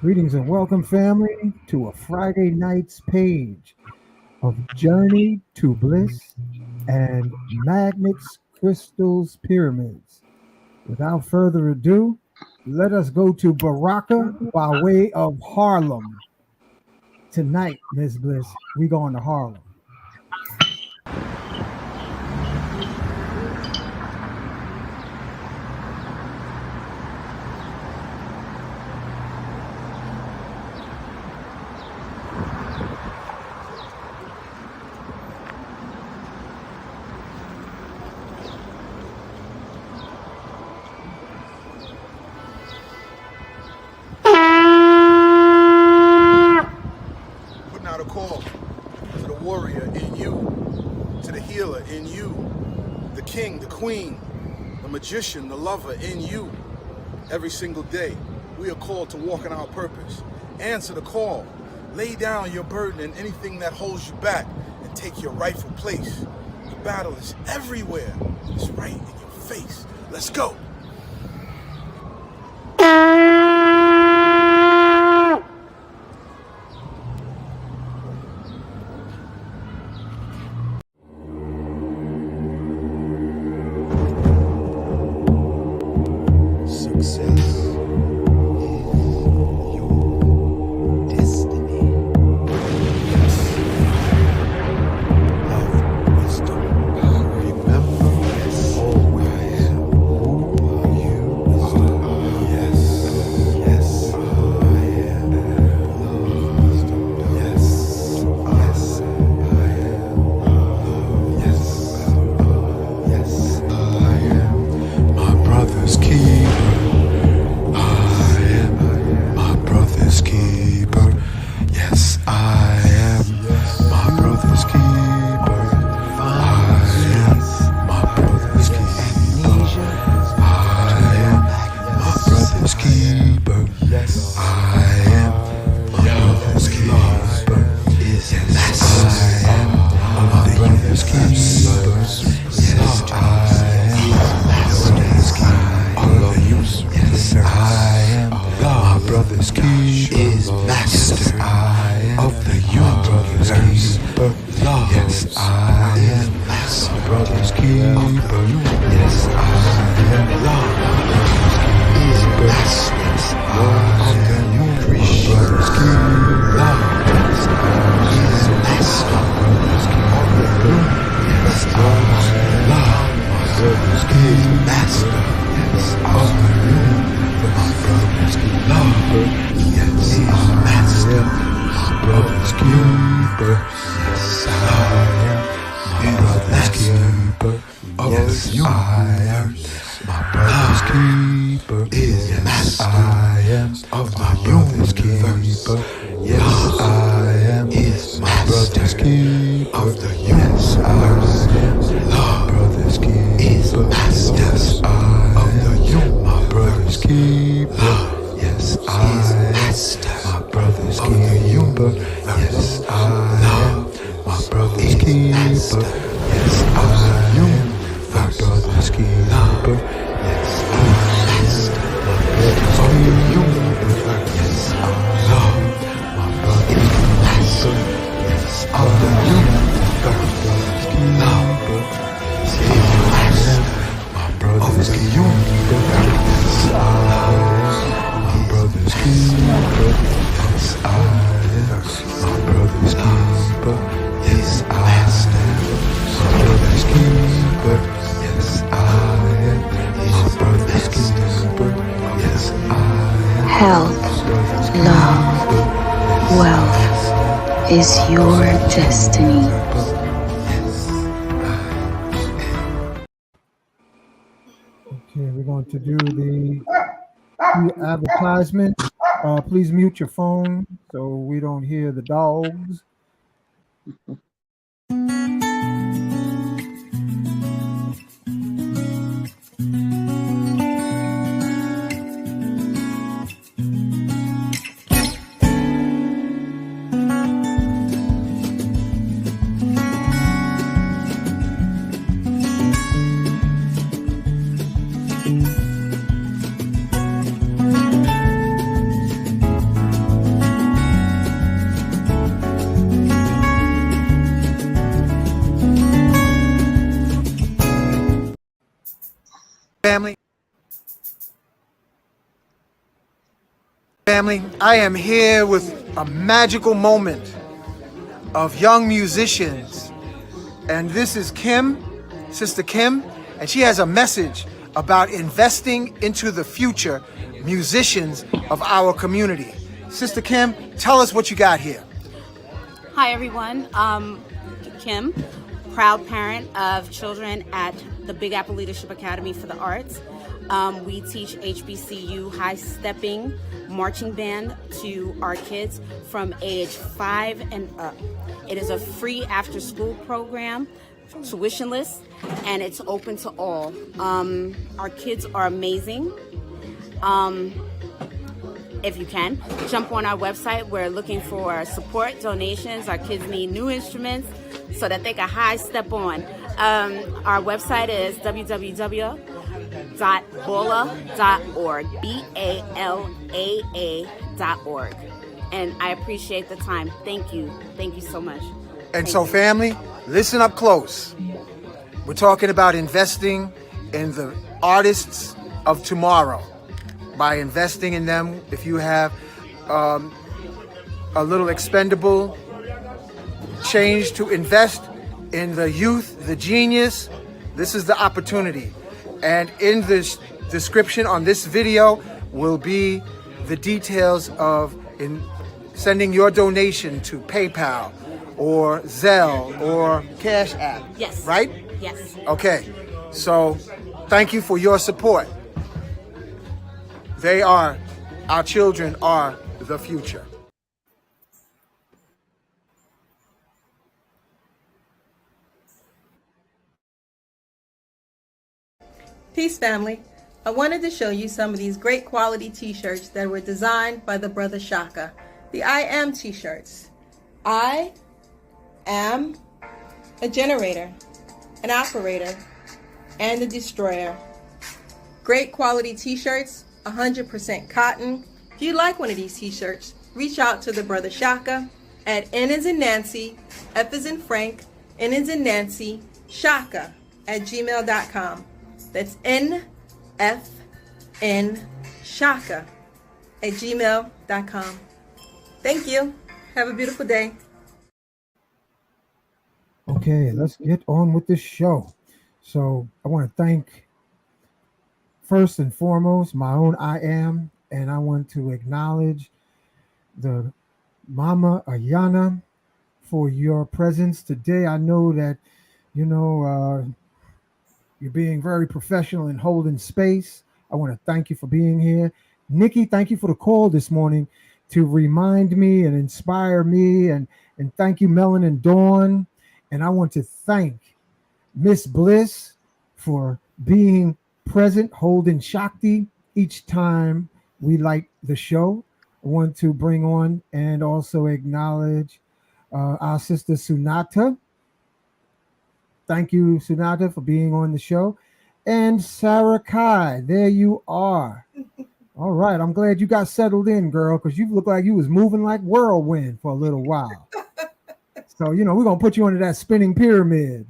Greetings and welcome, family, to a Friday night's page of Journey to Bliss and Magnets, Crystals, Pyramids. Without further ado, let us go to Baraka by way of Harlem. Tonight, Miss Bliss, we going to Harlem. Putting out a call to the warrior in you, to the healer in you, the king, the queen, the magician, the lover in you. Every single day, we are called to walk in our purpose. Answer the call. Lay down your burden and anything that holds you back and take your rightful place. The battle is everywhere. It's right in your face. Let's go. Success. Health, love, wealth is your destiny. Okay, we're going to do the advertisement. Please mute your phone so we don't hear the dogs. Family, I am here with a magical moment of young musicians. And this is Kim, Sister Kim, and she has a message about investing into the future musicians of our community. Sister Kim, tell us what you got here. Hi, everyone. Kim, proud parent of children at the Big Apple Leadership Academy for the Arts. We teach HBCU high-stepping marching band to our kids from age 5 and up. It is a free after-school program, tuitionless, and it's open to all. Our kids are amazing. If you can, jump on our website. We're looking for support, donations. Our kids need new instruments so that they can high step on. Our website is www.balaa.org, BALAA.org. And I appreciate the time. Thank you. Thank you so much. And so, family, listen up close. We're talking about investing in the artists of tomorrow. By investing in them, if you have a little expendable change to invest in the youth, the genius, this is the opportunity. And in this description on this video will be the details of sending your donation to PayPal or Zelle or Cash App. Yes. Right? Yes. Okay. So thank you for your support. Our children are the future. Peace, family. I wanted to show you some of these great quality t-shirts that were designed by the brother Shaka. The I Am t-shirts. I am a generator, an operator, and a destroyer. Great quality t-shirts, 100% cotton. If you like one of these t-shirts, reach out to the brother Shaka at N as in Nancy, F as in Frank, N as in Nancy, Shaka at gmail.com. That's NFN Shaka at gmail.com. Thank you. Have a beautiful day. Okay, let's get on with this show. So I want to thank first and foremost my own I Am, and I want to acknowledge the Momma Ayana for your presence today. I know that you're being very professional and holding space. I want to thank you for being here. Nikki, thank you for the call this morning to remind me and inspire me, and thank you, Melon and Dawn. And I want to thank Miss Bliss for being present, holding Shakti each time we light the show. I want to bring on and also acknowledge our sister Sunata. Thank you, Sunata, for being on the show. And Sarah Kai, there you are. All right, I'm glad you got settled in, girl, because you look like you was moving like whirlwind for a little while. So, we're going to put you under that spinning pyramid.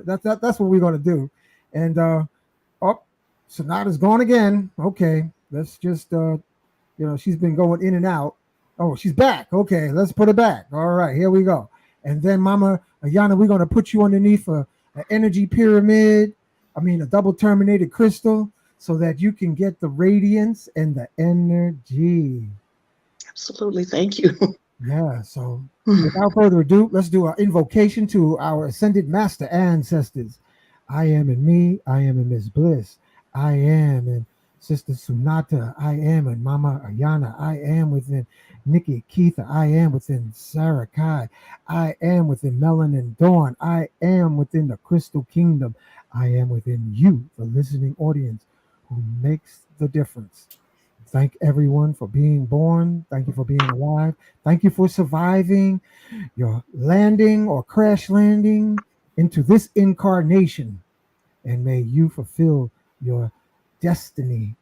That's what we're going to do. And, Sonata's gone again. Okay, let's just, she's been going in and out. Oh, she's back. Okay, let's put her back. All right, here we go. And then Mama Ayana, we're going to put you underneath an energy pyramid. A double terminated crystal so that you can get the radiance and the energy. Absolutely. Thank you. Yeah, so without further ado, let's do our invocation to our ascended master ancestors. I am in me, I am in Miss Bliss, I am in Sister Sunata, I am in Mama Ayana, I am within Nikki Keitha, I am within Sarah Kai, I am within Melon and Dawn, I am within the Crystal Kingdom, I am within you, the listening audience who makes the difference. Thank everyone for being born. Thank you for being alive. Thank you for surviving your landing or crash landing into this incarnation. And may you fulfill your destiny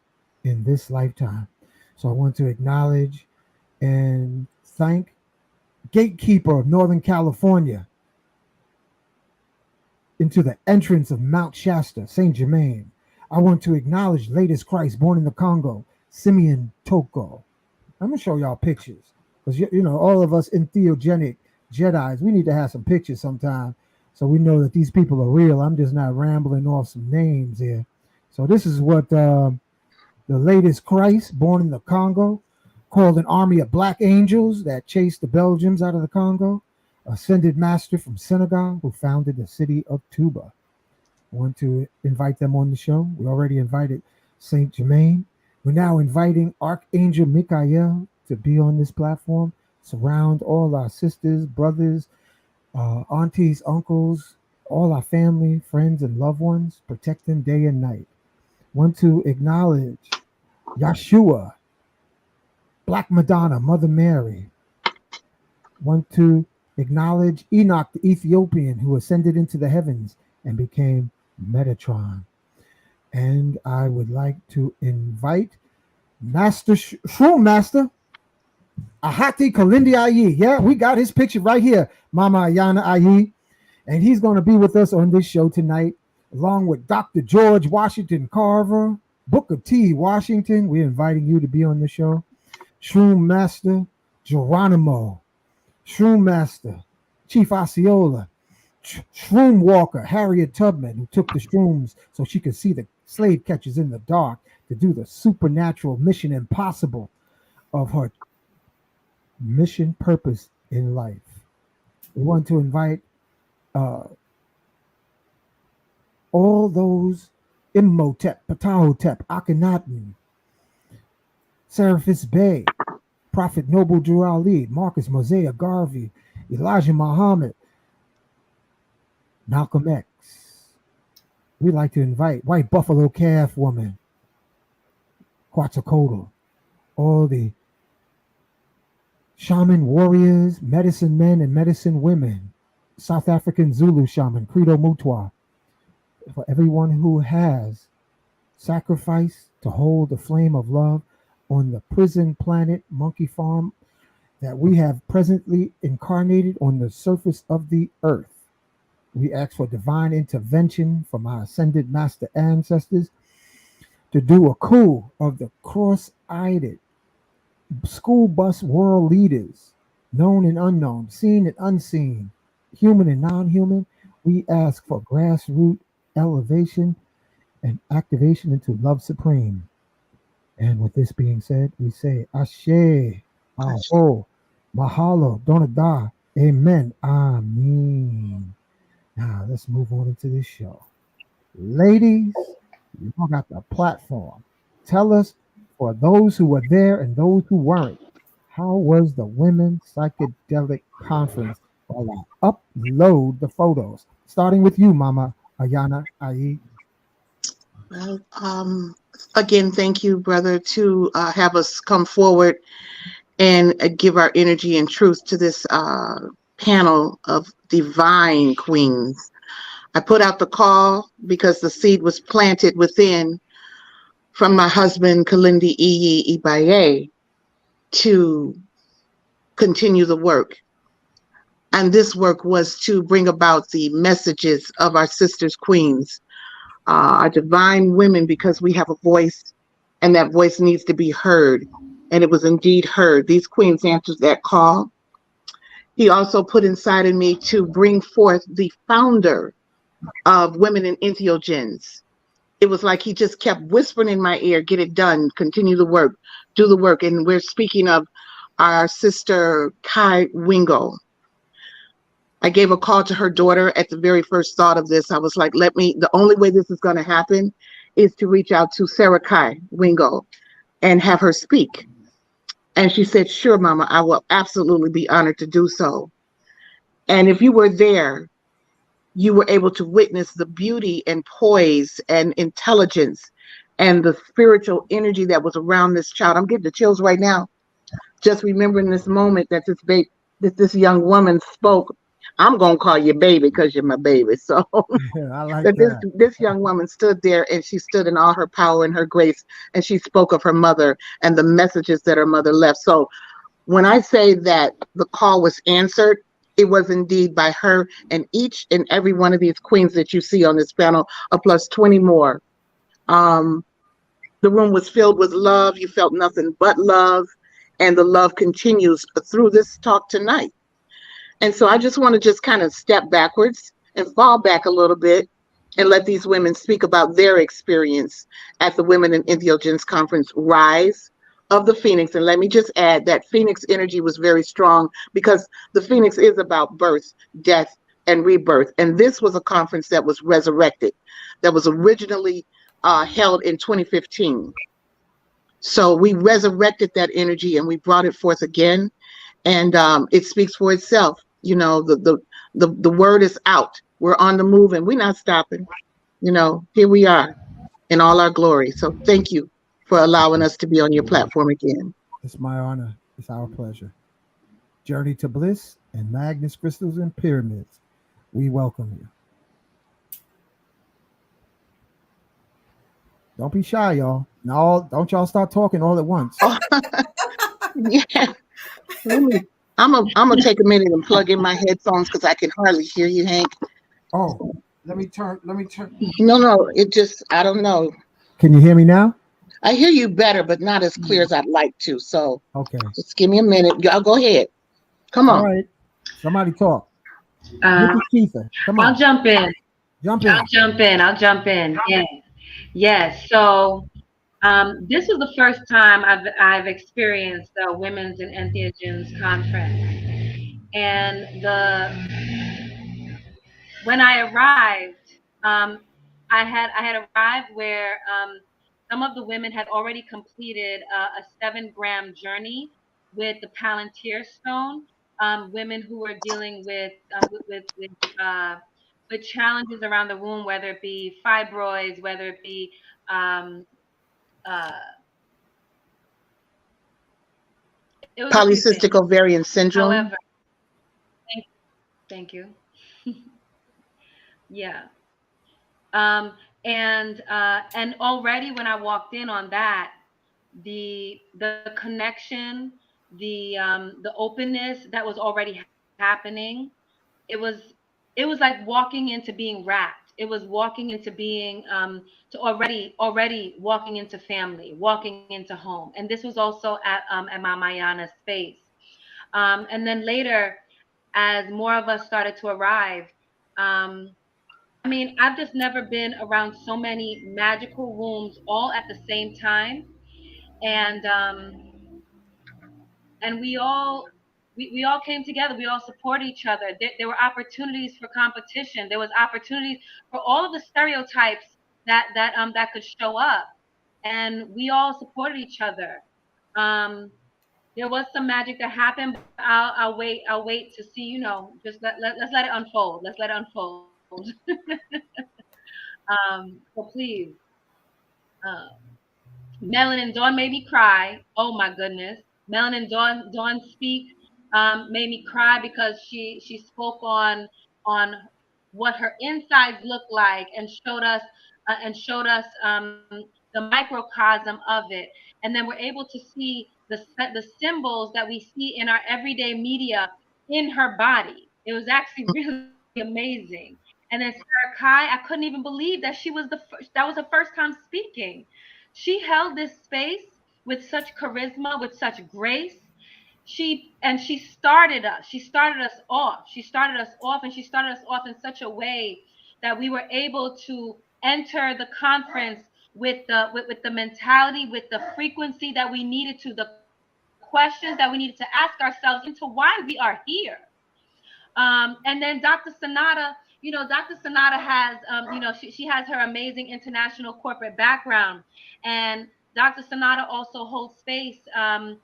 in this lifetime. So I want to acknowledge and thank Gatekeeper of Northern California into the entrance of Mount Shasta, Saint Germain. I want to acknowledge latest Christ born in the Congo, Simeon Toko. I'm gonna show y'all pictures because all of us entheogenic Jedi's, we need to have some pictures sometime so we know that these people are real. I'm just not rambling off some names here. So this is what the latest Christ, born in the Congo, called an army of black angels that chased the Belgians out of the Congo. Ascended master from Senegal who founded the city of Tuba. I want to invite them on the show. We already invited Saint Germain. We're now inviting Archangel Michael to be on this platform. Surround all our sisters, brothers, aunties, uncles, all our family, friends, and loved ones. Protect them day and night. Want to acknowledge Yeshua, Black Madonna, Mother Mary. Want to acknowledge Enoch the Ethiopian who ascended into the heavens and became Metatron. And I would like to invite Master Shroom Master Ahati Kalindi Ayi. Yeah, we got his picture right here, Mama Ayana Ayi. And he's going to be with us on this show tonight, along with Dr. George Washington Carver, Booker T. Washington. We're inviting you to be on the show. Shroom Master Geronimo, Shroom Master Chief Osceola, Shroom Walker Harriet Tubman, who took the shrooms so she could see the slave catchers in the dark to do the supernatural mission impossible of her mission purpose in life. We want to invite all those Imhotep, Ptahotep, Akhenaten, Seraphis Bey, Prophet Noble Drew Ali, Marcus Mosiah Garvey, Elijah Muhammad, Malcolm X. We'd like to invite White Buffalo Calf Woman, Quetzalcoatl, all the shaman warriors, medicine men and medicine women, South African Zulu shaman, Credo Mutwa, for everyone who has sacrificed to hold the flame of love on the prison planet Monkey Farm that we have presently incarnated on the surface of the earth. We ask for divine intervention from our ascended master ancestors to do a coup of the cross-eyed school bus world leaders, known and unknown, seen and unseen, human and non-human. We ask for grassroots elevation and activation into love supreme. And with this being said, we say Ashe, Aho, Mahalo, Donada, Amen, Amen. Now let's move on into this show. Ladies, you all got the platform. Tell us, for those who were there and those who weren't, how was the Women's Psychedelic Conference? While I upload the photos. Starting with you, Mama Ayana Ayi. Well, again, thank you, brother, to have us come forward and give our energy and truth to this panel of divine queens. I put out the call because the seed was planted within from my husband, Kalindi Iyi Ibaye, to continue the work. And this work was to bring about the messages of our sisters, queens, our divine women, because we have a voice and that voice needs to be heard. And it was indeed heard. These queens answered that call. He also put inside of me to bring forth the founder of Women in Entheogens. It was like he just kept whispering in my ear, get it done, continue the work, do the work. And we're speaking of our sister, Kai Wingo. I gave a call to her daughter at the very first thought of this. I was like, the only way this is going to happen is to reach out to Sarah Kai Wingo and have her speak. And she said, sure, Mama, I will absolutely be honored to do so. And if you were there, you were able to witness the beauty and poise and intelligence and the spiritual energy that was around this child. I'm getting the chills right now, just remembering this moment that this young woman spoke. I'm gonna call you baby because you're my baby. So I like that. This young woman stood there and she stood in all her power and her grace, and she spoke of her mother and the messages that her mother left. So when I say that the call was answered, it was indeed by her and each and every one of these queens that you see on this panel, plus 20 more. The room was filled with love. You felt nothing but love. and the love continues through this talk tonight. And so I just want to just kind of step backwards and fall back a little bit and let these women speak about their experience at the Women in Entheogens Conference Rise of the Phoenix. And let me just add that Phoenix energy was very strong because the Phoenix is about birth, death, and rebirth. And this was a conference that was resurrected, that was originally held in 2015. So we resurrected that energy and we brought it forth again, and it speaks for itself. You know, the word is out. We're on the move, and we're not stopping. You know, here we are in all our glory. So thank you for allowing us to be on your platform again. It's my honor. It's our pleasure. Journey to Bliss and Magnus Crystals and Pyramids. We welcome you. Don't be shy, y'all. No, don't y'all start talking all at once. Oh, yeah. Let me. I'm gonna take a minute and plug in my headphones because I can hardly hear you, Hank. Oh, let me turn. Let me turn. No, it just I don't know. Can you hear me now? I hear you better, but not as clear as I'd like to. So Okay. just give me a minute. Y'all go ahead. Come All on. right. Somebody talk. Uh, Nikki Keitha, come I'll on. jump in. Jump in. I'll jump in. I'll jump in. Yeah. Yes. So this was the first time I've experienced the Women's and Entheogens conference, and the when I arrived, um, I had arrived where some of the women had already completed a 7-gram journey with the Palantir stone. Women who were dealing uh, with challenges around the womb, whether it be fibroids, whether it be um, uh, it was a few Polycystic things. ovarian syndrome. However, thank, thank you. Yeah. Um, and already when I walked in on that, the connection, the openness that was already happening, it was it was like walking into being wrapped. It was walking into being to already walking into family, walking into home. And this was also at my Ayana space. And then later, as more of us started to arrive, um, I mean, I've just never been around so many magical wombs all at the same time, and we all came together. We all support each other. There were opportunities for competition. There was opportunities for all of the stereotypes that could show up, and we all supported each other. Um, there was some magic that happened, but I'll wait to see. You know, just let's let it unfold. Let's let it unfold. So please. Uh, Melon and Dawn made me cry. Oh my goodness. Melon and Dawn speak made me cry because she spoke on what her insides look like and showed us the microcosm of it, and then we're able to see the symbols that we see in our everyday media in her body. It was actually really amazing. And then Sarah Kai, I couldn't even believe that she was that was her first time speaking. She held this space with such charisma, with such grace. She started us. She started us off. She started us off, and she started us off in such a way that we were able to enter the conference with the mentality, with the frequency that we needed to, the questions that we needed to ask ourselves into why we are here. And then Dr. Sanada, Dr. Sanada has, she has her amazing international corporate background, and Dr. Sanada also holds space, and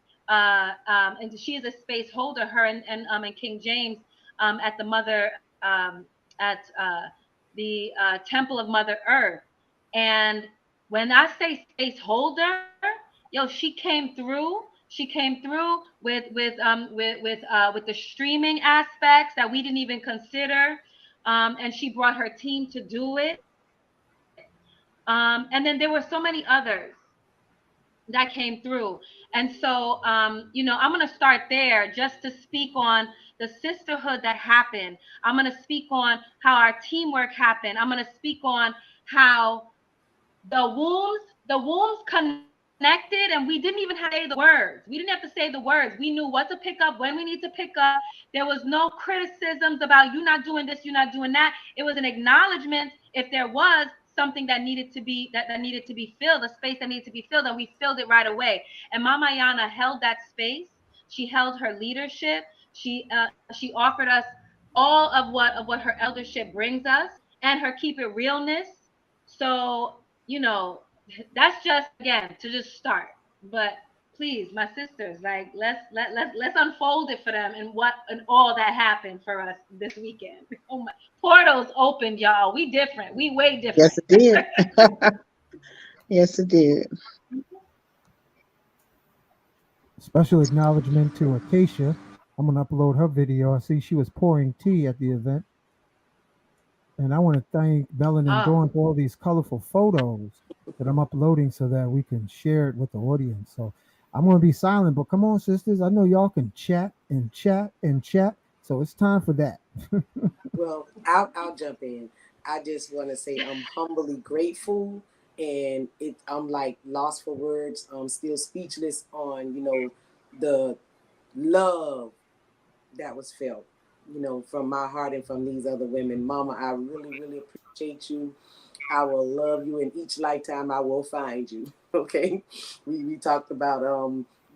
she is a space holder. Her and King James at the Mother at the Temple of Mother Earth, and when I say space holder, yo, she came through. She came through with the streaming aspects that we didn't even consider, and she brought her team to do it. And then there were so many others that came through. And so, I'm going to start there just to speak on the sisterhood that happened. I'm going to speak on how our teamwork happened. I'm going to speak on how the wombs connected connected, and we didn't even have to say the words. We didn't have to say the words. We knew what to pick up, when we need to pick up. There was no criticisms about you not doing this, you not doing that. It was an acknowledgement if there was something that needed to be that needed to be filled, a space that needed to be filled, and we filled it right away. And Mama Ayana held that space. She held her leadership. She offered us all of what her eldership brings us, and her keep it realness. So, that's just again to just start. But please, my sisters, like let's unfold it for them, and what and all that happened for us this weekend. Oh my, portals opened, y'all. We different. We way Yes, different. it did. Yes, it did. Special acknowledgement to Acacia. I'm gonna upload her video. I see she was pouring tea at the event. And I want to thank Belen and Oh, Dawn for all these colorful photos that I'm uploading so that we can share it with the audience. So I'm going to be silent, but come on, sisters. I know y'all can chat and chat and chat. So it's time for that. Well, I'll jump in. I just want to say I'm humbly grateful, and I'm like lost for words. I'm still speechless on the love that was felt, from my heart and from these other women. Mama, I really, really appreciate you. I will love you in each lifetime. I will find you. Okay, we talked about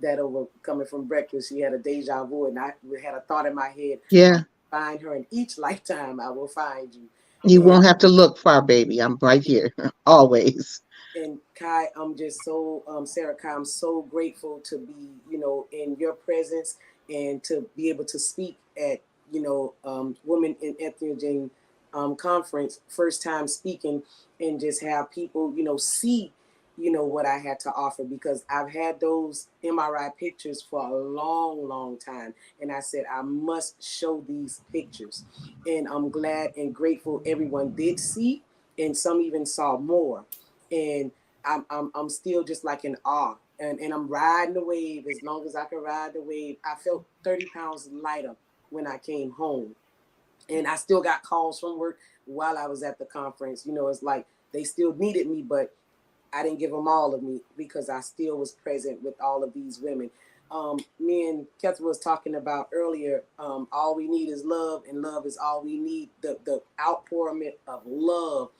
that over coming from breakfast. She had a deja vu, and I had a thought in my head. Yeah. Find her in each lifetime. I will find you. You And won't have to look far, baby. I'm right here. Always. and Kai, I'm just so Sarah Kai, I'm so grateful to be, in your presence and to be able to speak at, Women in Ethnogen conference, first time speaking, and just have people, see, what I had to offer, because I've had those MRI pictures for a long, long time. And I said, I must show these pictures. And I'm glad and grateful everyone did see, and some even saw more. And I'm still just like in awe, and I'm riding the wave as long as I can ride the wave. I felt 30 pounds lighter when I came home, and I still got calls from work while I was at the conference. It's like they still needed me, but I didn't give them all of me because I still was present with all of these women. Me and Catherine was talking about earlier. All we need is love, and love is all we need. The outpouring of love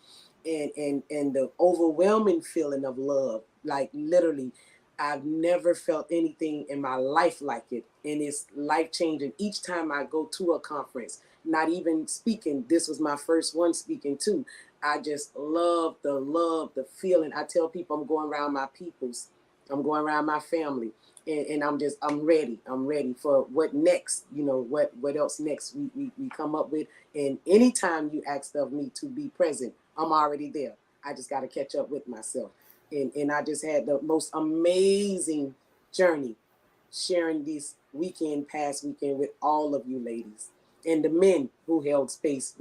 and the overwhelming feeling of love. Like literally, I've never felt anything in my life like it, and it's life changing each time I go to a conference. Not even speaking, this was my first one speaking too. I just love the feeling. I tell people I'm going around my peoples, I'm going around my family, and I'm ready. I'm ready for what next. What else next we come up with. And anytime you ask of me to be present, I'm already there. I just got to catch up with myself. And I just had the most amazing journey sharing this past weekend with all of you ladies, and the men who held space,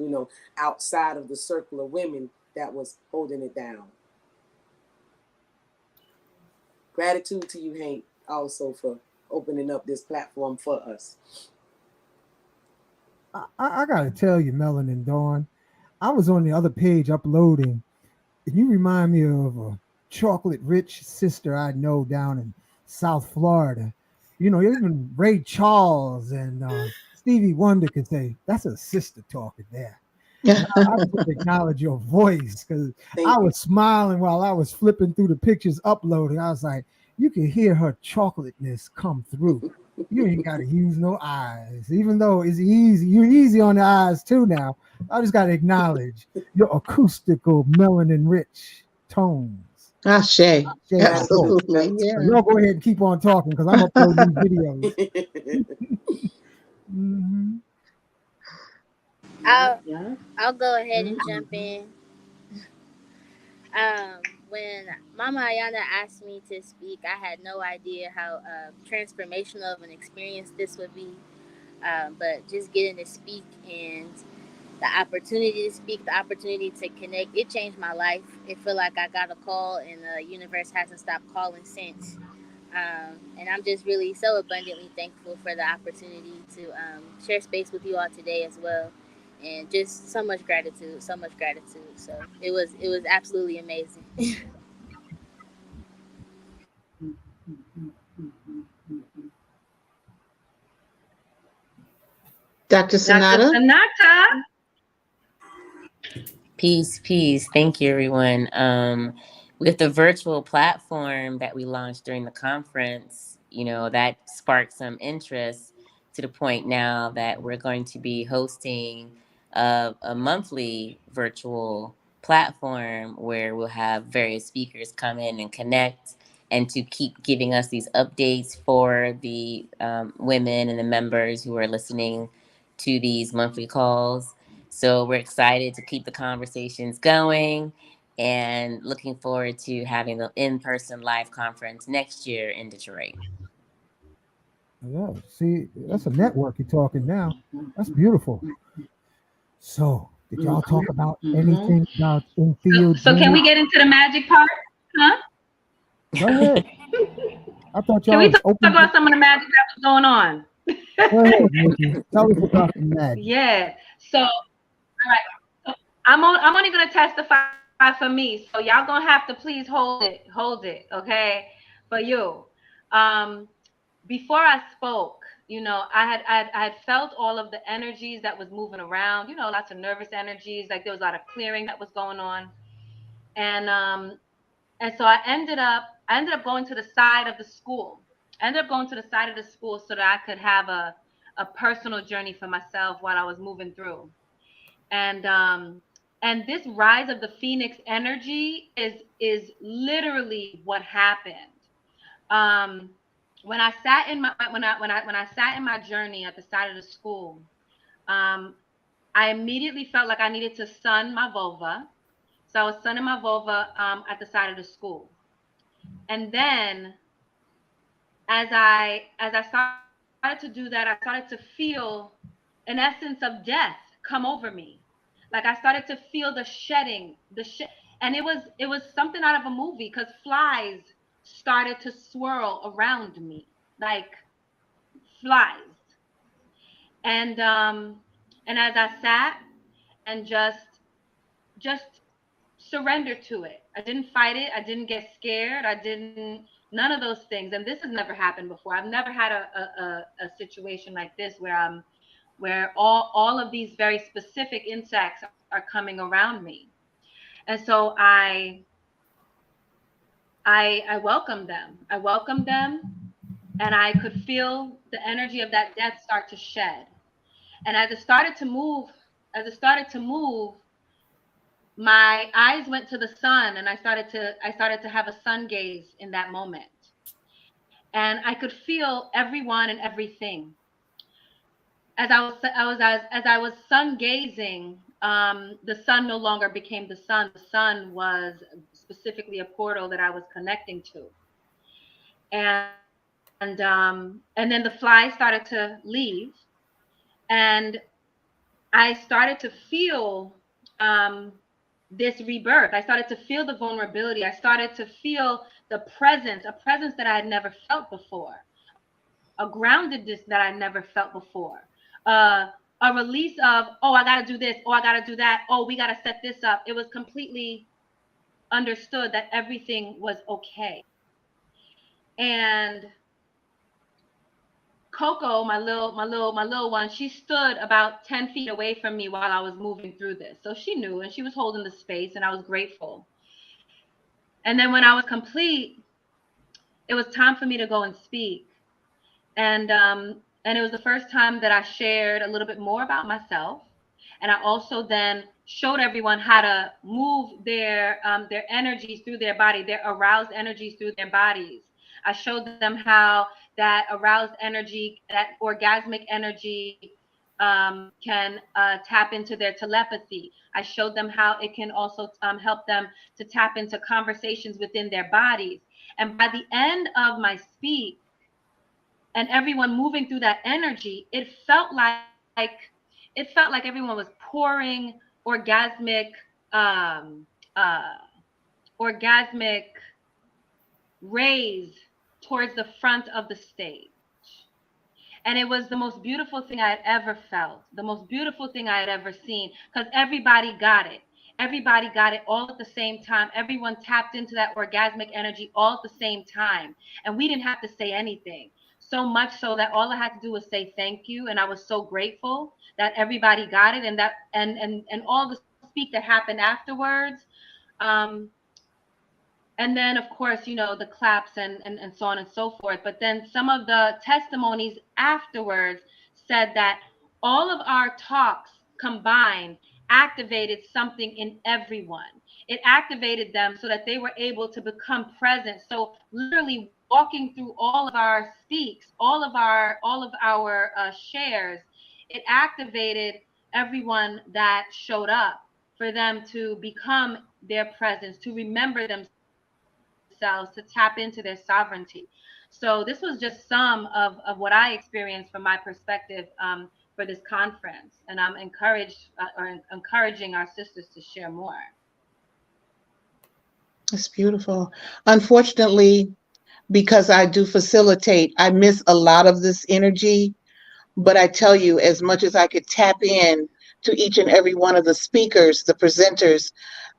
outside of the circle of women that was holding it down. Gratitude to you, Hank, also for opening up this platform for us. I got to tell you, Melon and Dawn, I was on the other page uploading, and you remind me of a chocolate rich sister I know down in South Florida. Even Ray Charles and Stevie Wonder could say, that's a sister talking there. And I just want to acknowledge your voice because I Thank you. was smiling while I was flipping through the pictures uploading. I was like, you can hear her chocolateness come through. You ain't got to use no eyes, even though it's easy. You're easy on the eyes too now. I just got to acknowledge your acoustical, melanin rich tones. Ashe. Say I hope. Gratitude, Absolutely. So Yeah. gratitude. y'all go ahead and keep on talking because I'm uploading these videos. Hmm. Yeah, I'll yeah. I'll go ahead and jump Mm-hmm. in. When Mama Ayana asked me to speak, I had no idea how transformational of an experience this would be. But just getting to speak and the opportunity to speak, the opportunity to connect, it changed my life. It felt like I got a call, and the universe hasn't stopped calling since. And I'm just really so abundantly thankful for the opportunity to share space with you all today as well, and just so much gratitude, so much gratitude. So it was absolutely amazing. Dr. Dr. Sonata? Sanata. Peace, peace. Thank you, everyone. With the virtual platform that we launched during the conference, that sparked some interest to the point now that we're going to be hosting a monthly virtual platform where we'll have various speakers come in and connect and to keep giving us these updates for the women and the members who are listening to these monthly calls. So we're excited to keep the conversations going and looking forward to having the in-person live conference next year in Detroit. Yeah, see, that's a network you're talking now. That's beautiful. So, did y'all talk about Mm-hmm. anything about So can we entheogenic? get into the magic part? Huh? Go ahead. I thought Can y'all we was talk open. about some of the magic that was going on? Go ahead, Nikki. Tell us about the magic. Yeah. So, all right. So I'm only gonna testify for me. So y'all gonna have to please hold it, okay? For you. Um, Before I spoke, I had felt all of the energies that was moving around. Lots of nervous energies. Like there was a lot of clearing that was going on, and so I ended up going to the side of the school. I ended up going to the side of the school so that I could have a personal journey for myself while I was moving through. And this rise of the phoenix energy is literally what happened. Um, when I sat in my when I sat in my journey at the side of the school, um, I immediately felt like I needed to sun my vulva. So I was sunning my vulva at the side of the school. And then as I started to do that, I started to feel an essence of death come over me. Like I started to feel the shedding, and it was something out of a movie because flies started to swirl around me like flies. And as I sat and just surrender to it. I didn't fight it. I didn't get scared. I didn't none of those things. And this has never happened before. I've never had a situation like this where all of these very specific insects are coming around me. And so I welcomed them. I welcomed them and I could feel the energy of that death start to shed. And as it started to move, my eyes went to the sun and I started to have a sun gaze in that moment. And I could feel everyone and everything. As I was sun gazing, the sun no longer became the sun. The sun was specifically a portal that I was connecting to. And then the fly started to leave, and I started to feel um, this rebirth. I started to feel the vulnerability. I started to feel the presence, a presence that I had never felt before, a groundedness that I never felt before, uh, a release of, oh, I got to do this, oh, I got to do that, oh, we got to set this up. It was completely understood that everything was okay. And Coco, my little one, she stood about 10 feet away from me while I was moving through this. So she knew and she was holding the space and I was grateful. And then when I was complete, it was time for me to go and speak. And it was the first time that I shared a little bit more about myself. And I also then showed everyone how to move their energies through their body, their aroused energies through their bodies. I showed them how that aroused energy, that orgasmic energy, can tap into their telepathy. I showed them how it can also help them to tap into conversations within their bodies. And by the end of my speech, and everyone moving through that energy, it felt like everyone was pouring orgasmic, um, uh, orgasmic rays towards the front of the stage. And it was the most beautiful thing I had ever felt, the most beautiful thing I had ever seen, because everybody got it. Everybody got it all at the same time. Everyone tapped into that orgasmic energy all at the same time. And we didn't have to say anything. so much so that all I had to do was say thank you, and I was so grateful that everybody got it, and that and all the speak that happened afterwards. Um, and then of course, you know, the claps and so on and so forth. But then some of the testimonies afterwards said that all of our talks combined activated something in everyone. It activated them so that they were able to become present. So literally walking through all of our speaks, all of our shares, it activated everyone that showed up for them to become their presence, to remember themselves, to tap into their sovereignty. So this was just some of what I experienced from my perspective for this conference. And I'm encouraging our sisters to share more. It's beautiful. Unfortunately, because I do facilitate, I miss a lot of this energy. But I tell you, as much as I could tap in to each and every one of the speakers, the presenters,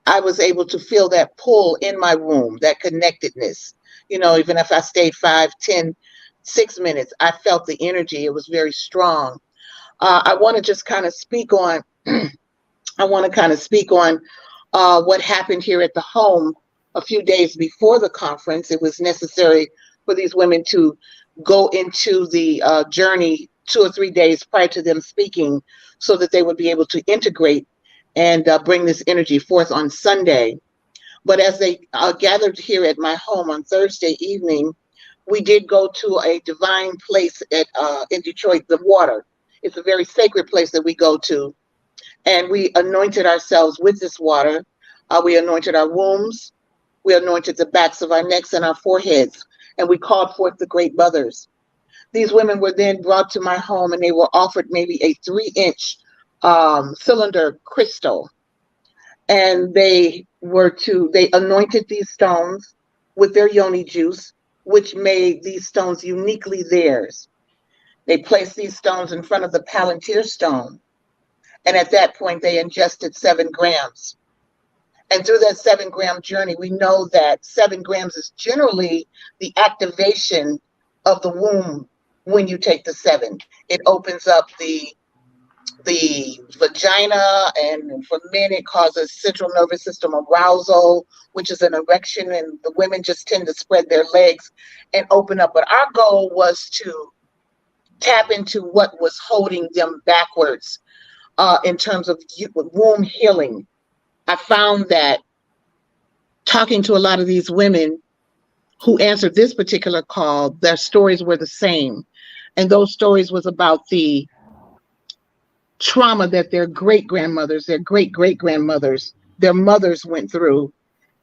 I was able to feel that pull in my womb, that connectedness. You know, even if I stayed 5, 10, 6 minutes, I felt the energy. It was very strong. I want to just kind of speak on, I want to kind of speak on what happened here at the home a few days before the conference. It was necessary for these women to go into the journey 2 or 3 days prior to them speaking so that they would be able to integrate and bring this energy forth on Sunday. But as they gathered here at my home on Thursday evening, we did go to a divine place in Detroit, the water. It's a very sacred place that we go to, and we anointed ourselves with this water. We anointed our wombs, we anointed the backs of our necks and our foreheads, and we called forth the great mothers. These women were then brought to my home, and they were offered maybe a 3-inch cylinder crystal, and they anointed these stones with their yoni juice, which made these stones uniquely theirs. They placed these stones in front of the Palantir stone, and at that point, they ingested 7 grams. And through that 7-gram journey, we know that 7 grams is generally the activation of the womb when you take the 7. It opens up the vagina, and for men, it causes central nervous system arousal, which is an erection, and the women just tend to spread their legs and open up. But our goal was to tap into what was holding them backwards in terms of womb healing. I found that talking to a lot of these women who answered this particular call, their stories were the same. And those stories was about the trauma that their great-grandmothers, their great-great-grandmothers, their mothers went through,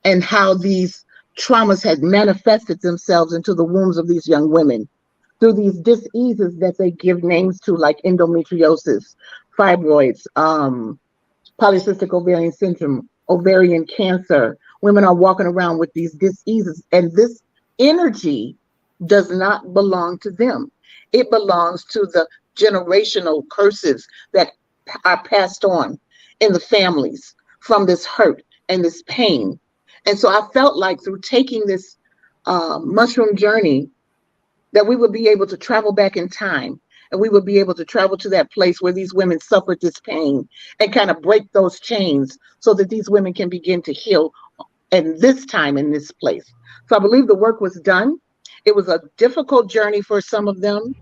and how these traumas had manifested themselves into the wombs of these young women through these diseases that they give names to, like endometriosis, fibroids, polycystic ovarian syndrome, ovarian cancer. Women are walking around with these diseases, and this energy does not belong to them. It belongs to the generational curses that are passed on in the families from this hurt and this pain. And so I felt like through taking this mushroom journey, that we would be able to travel back in time, and we would be able to travel to that place where these women suffered this pain and kind of break those chains so that these women can begin to heal in this time, in this place. So I believe the work was done. It was a difficult journey for some of them.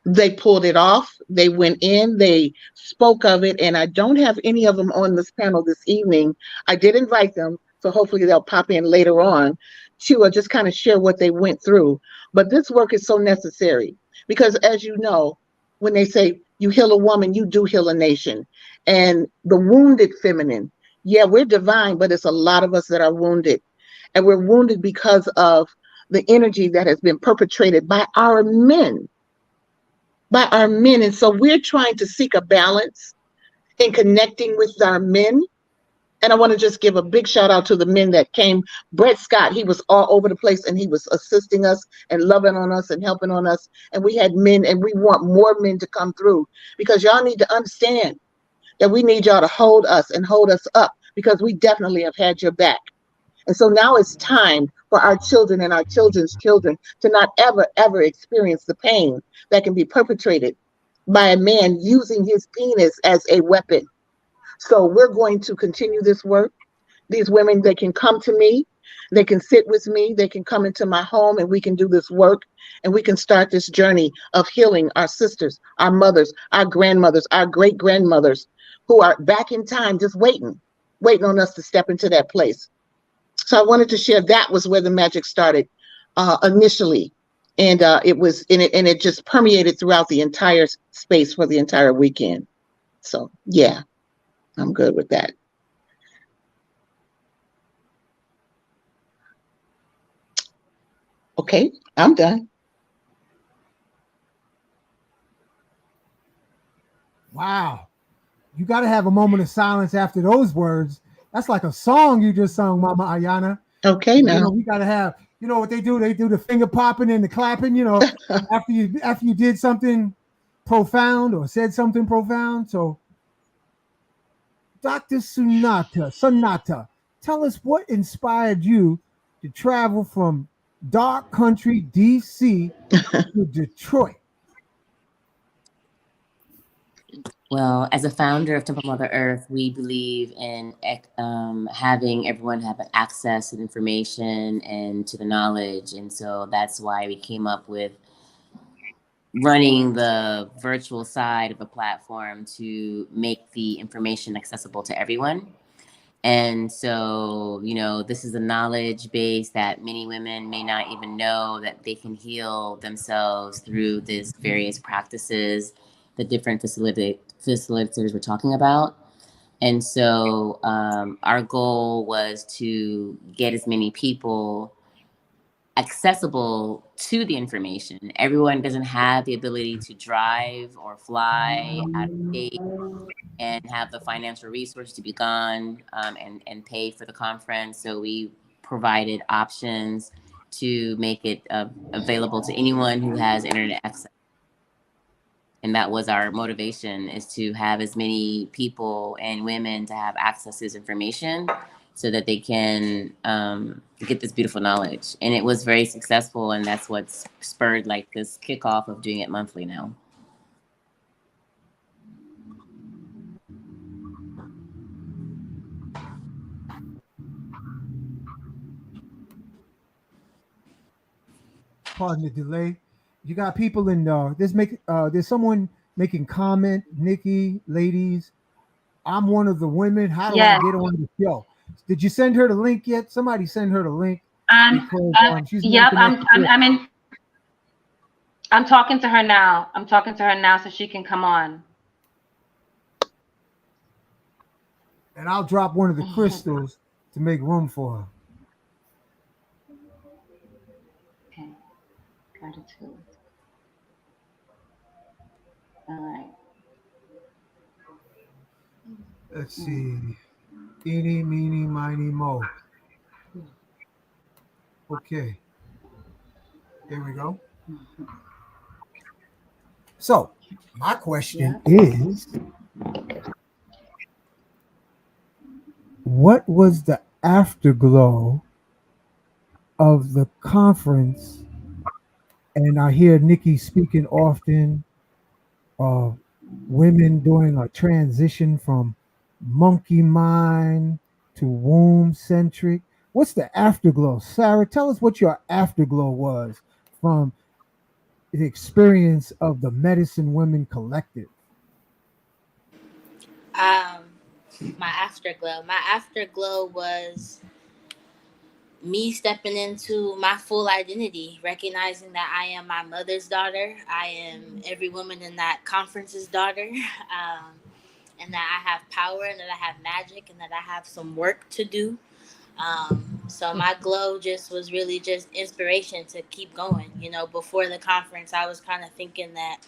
They pulled it off. They went in, they spoke of it, and I don't have any of them on this panel this evening. I did invite them, so hopefully they'll pop in later on to just kind of share what they went through. But this work is so necessary because, as you know, when they say you heal a woman, you do heal a nation. And the wounded feminine, yeah, we're divine, but it's a lot of us that are wounded. And we're wounded because of the energy that has been perpetrated by our men. And so we're trying to seek a balance in connecting with our men. And I want to just give a big shout out to the men that came. Brett Scott, he was all over the place, and he was assisting us and loving on us and helping on us. And we had men, and we want more men to come through, because y'all need to understand that we need y'all to hold us and hold us up, because we definitely have had your back. And so now it's time for for our children and our children's children to not ever, ever experience the pain that can be perpetrated by a man using his penis as a weapon. So we're going to continue this work. These women, they can come to me, they can sit with me, they can come into my home, and we can do this work, and we can start this journey of healing our sisters, our mothers, our grandmothers, our great grandmothers who are back in time just waiting on us to step into that place. So I wanted to share that was where the magic started initially. And it was in it, and it just permeated throughout the entire space for the entire weekend. So yeah, I'm good with that. Okay, I'm done. Wow. You got to have a moment of silence after those words. That's like a song you just sung, Mama Ayana. Okay, You now. know, we got to have, you know what they do? They do the finger popping and the clapping, you know, after you did something profound or said something profound. So, Dr. Sonata, tell us what inspired you to travel from dark country DC to Detroit. Well, as a founder of Temple Mother Earth, we believe in having everyone have access to information and to the knowledge. And so that's why we came up with running the virtual side of the platform to make the information accessible to everyone. And so, you know, this is a knowledge base that many women may not even know that they can heal themselves through these various practices, the different facilitators we're talking about. And so our goal was to get as many people accessible to the information. Everyone doesn't have the ability to drive or fly out of state and have the financial resource to be gone and pay for the conference. So we provided options to make it available to anyone who has internet access. And that was our motivation, is to have as many people and women to have access to this information so that they can get this beautiful knowledge. And it was very successful, and that's what spurred like this kickoff of doing it monthly now. Pardon the delay. You got people in there's someone making comment, Nikki, ladies. I'm one of the women. How do I Yes. get on the show? Did you send her the link yet? Somebody send her the link because she's Yep. making up the I'm talking to her now. I'm talking to her now so she can come on. and I'll drop one of the crystals to make room for her. Okay. Gratitude. All right. Let's see. Eeny, meeny, miny, mo. Okay. There we go. So, my question is, what was the afterglow of the conference? And I hear Nikki speaking often of women doing a transition from monkey mind to womb centric. What's the afterglow? Sarah, tell us what your afterglow was from the experience of the Medicine Women Collective. Um, my afterglow. My afterglow was me stepping into my full identity, recognizing that I am my mother's daughter. I am every woman in that conference's daughter. And that I have power and that I have magic and that I have some work to do. So my glow just was really just inspiration to keep going. You know, before the conference, I was kind of thinking that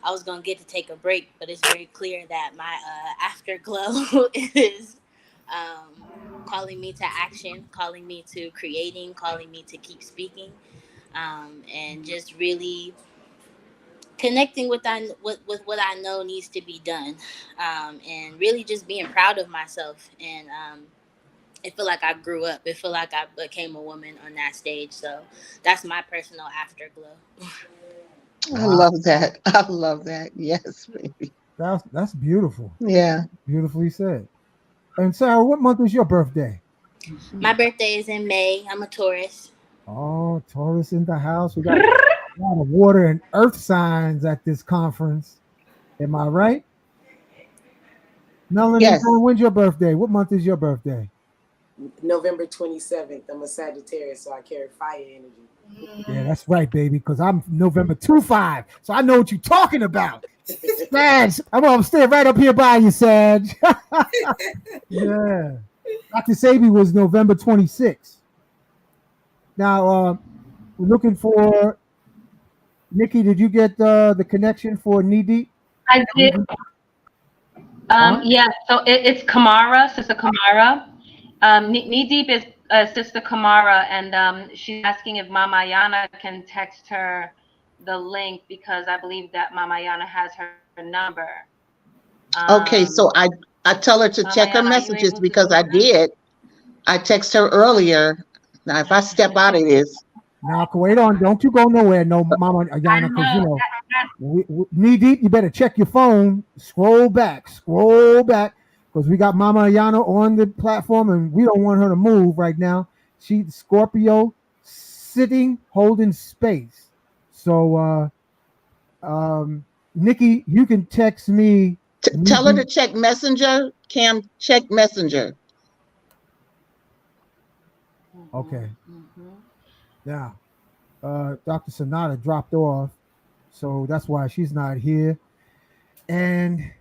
I was going to get to take a break, but it's very clear that my afterglow is calling me to action, calling me to creating, calling me to keep speaking, and just really connecting with what I know needs to be done, and really just being proud of myself it feel like I grew up. It feel like I became a woman on that stage. So that's my personal afterglow. I Wow, love that. I love that. Yes, baby. that's beautiful. Yeah. Beautifully said. And Sarah, what month is your birthday? My birthday is in May. I'm a Taurus. Oh, Taurus in the house. We got a lot of water and earth signs at this conference. Am I right? Melanin, Yes. when's your birthday? What month is your birthday? November 27th. I'm a Sagittarius, so I carry fire energy. Yeah, that's right, baby, because I'm November 25. So I know what you're talking about. Sag, I'm staying right up here by you, Sag. Yeah. Dr. Sabi was November 26th. Now, we're looking for Nikki. Did you get the connection for Knee Deep? I did. Huh? Yeah, so it's Kamara, Sister Kamara. Knee Deep is Sister Kamara, and she's asking if Mama Ayana can text her the link because I believe that Mama Ayana has her number. Okay, so I tell her to Mama check her Ayana, are you messages able to because do I that? did. I text her earlier. Now, if I step out of this, Now, wait on. Don't you go nowhere, no, Mama Ayana, I because, you know. know, Knee Deep, you better check your phone. Scroll back, because we got Mama Ayana on the platform, and we don't want her to move right now. She's Scorpio, sitting, holding space. So, Nikki, you can text me. Knee tell her to Deep. check Messenger. Cam, check Messenger. Okay. Now, Dr. Sonata dropped off, so that's why she's not here. And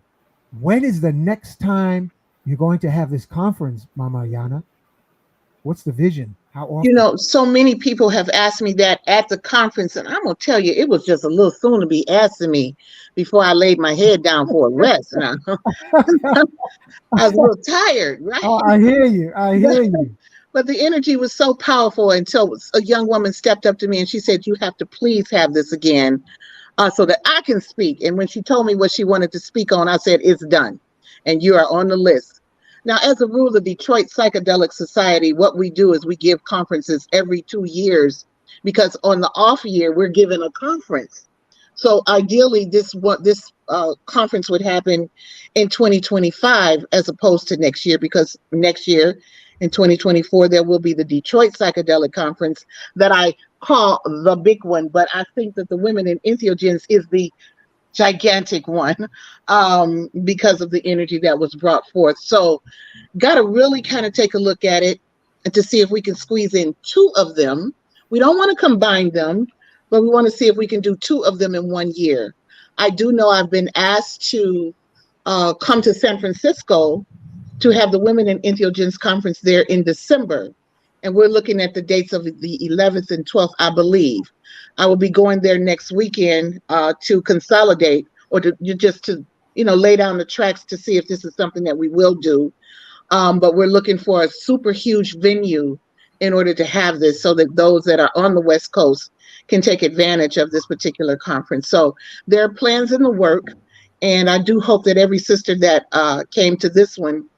when is the next time you're going to have this conference, Mama Yana? What's the vision? How You often? know, so many people have asked me that at the conference, and I'm gonna tell you, it was just a little soon to be asking me before I laid my head down for a rest. Now, I was a little tired, right? Oh, I hear you. I But, hear you. but the energy was so powerful until a young woman stepped up to me and she said, "You have to please have this again, so that I can speak." And when she told me what she wanted to speak on, I said, "It's done, and you are on the list." Now, as a rule of Detroit Psychedelic Society, what we do is we give conferences every 2 years because on the off year we're given a conference. So ideally, this conference would happen in 2025 as opposed to next year, because next year in 2024 there will be the Detroit Psychedelic Conference that I call the big one, but I think that the women in entheogens is the gigantic one, because of the energy that was brought forth. So got to really kind of take a look at it and to see if we can squeeze in two of them. We don't want to combine them, but we want to see if we can do two of them in 1 year. I do know I've been asked to come to San Francisco to have the Women in Entheogens Conference there in December. And we're looking at the dates of the 11th and 12th, I believe. I will be going there next weekend to consolidate or to just to, lay down the tracks to see if this is something that we will do. But we're looking for a super huge venue in order to have this so that those that are on the West Coast can take advantage of this particular conference. So there are plans in the work. And I do hope that every sister that came to this one,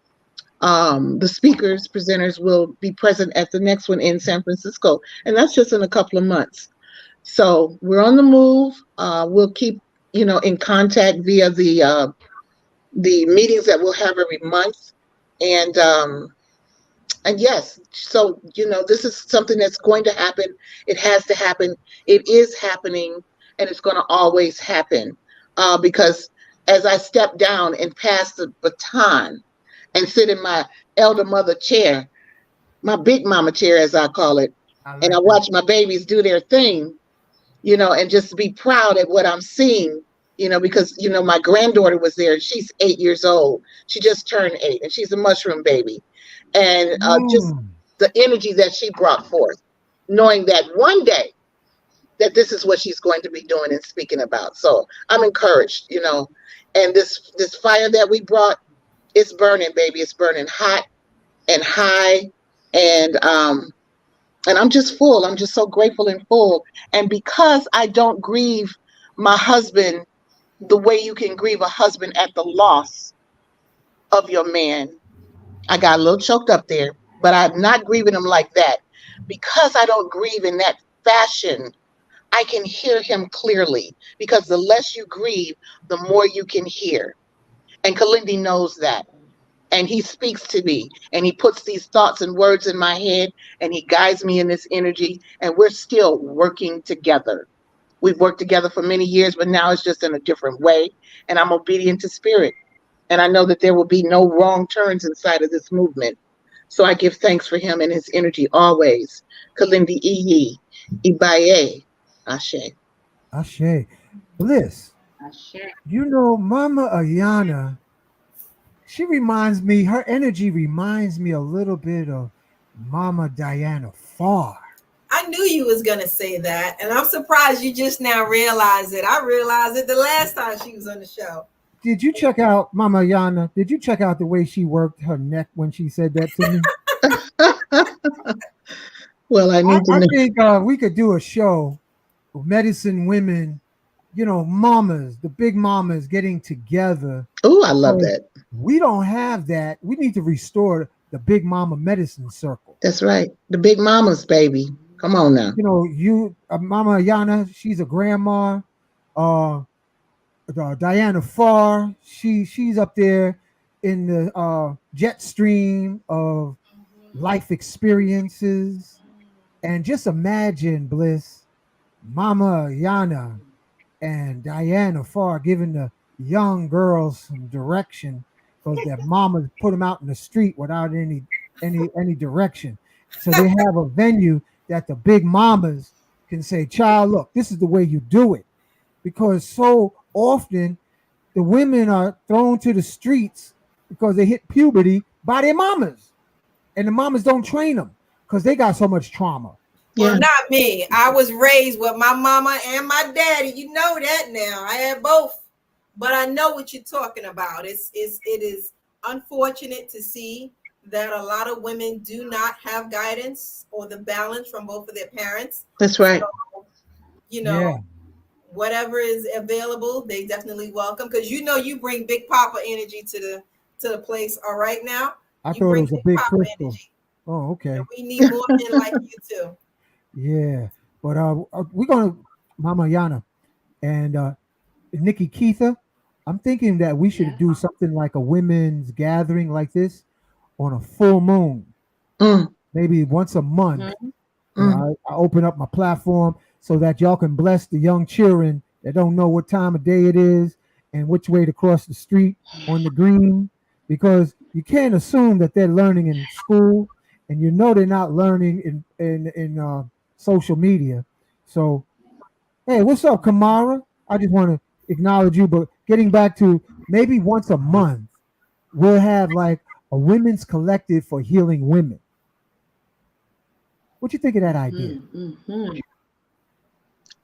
the speakers, presenters will be present at the next one in San Francisco. And that's just in a couple of months. So we're on the move. We'll keep, in contact via the meetings that we'll have every month. And and yes, so this is something that's going to happen. It has to happen. It is happening, and it's going to always happen. Because as I step down and pass the baton and sit in my elder mother chair, my big mama chair, as I call it, I and I like that. watch my babies do their thing, and just be proud at what I'm seeing, because, my granddaughter was there and she's 8 years old. She just turned 8 and she's a mushroom baby. And just Mm. the energy that she brought forth, knowing that one day that this is what she's going to be doing and speaking about. So I'm encouraged, and this fire that we brought, it's burning, baby. It's burning hot and high. And I'm just full. I'm just so grateful and full. And because I don't grieve my husband the way you can grieve a husband at the loss of your man, I got a little choked up there, but I'm not grieving him like that. Because I don't grieve in that fashion, I can hear him clearly, because the less you grieve, the more you can hear. And Kalindi knows that. And he speaks to me and he puts these thoughts and words in my head and he guides me in this energy. And we're still working together. We've worked together for many years, but now it's just in a different way. And I'm obedient to spirit. And I know that there will be no wrong turns inside of this movement. So I give thanks for him and his energy always. Kalindi Iyi, Ibaye, Ashe. Ashe. Bliss. You know, Mama Ayana, she reminds me, her energy reminds me a little bit of Mama Diana Farr. I knew you was gonna say that, and I'm surprised you just now realized it. I realized it the last time she was on the show. Did you check out Mama Yana? Did you check out the way she worked her neck when she said that to me? Well, I need to I know. think we could do a show of medicine women, you know, mamas, the big mamas getting together. Oh, I love that. We don't have that. We need to restore the big mama medicine circle. That's right. The big mamas, baby. Come on now. You know, Mama Ayana, she's a grandma. Diana Farr, she's up there in the jet stream of life experiences. And just imagine, Bliss, Mama Yana and Diana Farr giving the young girls some direction because their mamas put them out in the street without any direction. So they have a venue that the big mamas can say, child, look, this is the way you do it. Because so often the women are thrown to the streets because they hit puberty by their mamas. And the mamas don't train them because they got so much trauma. Well, yeah. Not me. I was raised with my mama and my daddy. You know that now. I had both. But I know what you're talking about. It is unfortunate to see that a lot of women do not have guidance or the balance from both of their parents. That's right. So, you know, whatever is available, they definitely welcome. Because you know you bring Big Papa energy to the place. All right now. I thought it was a big crystal. Energy. Oh, okay. And we need more men like you too. Yeah, but we're gonna Mama Yana and Nikki Keitha. I'm thinking that we should do something like a women's gathering like this on a full moon, maybe once a month. I open up my platform so that y'all can bless the young children that don't know what time of day it is and which way to cross the street on the green, because you can't assume that they're learning in school, and you know they're not learning in social media. So, hey, what's up, Kamara? I just want to acknowledge you, but getting back to maybe once a month, we'll have like a women's collective for healing women. What you think of that idea?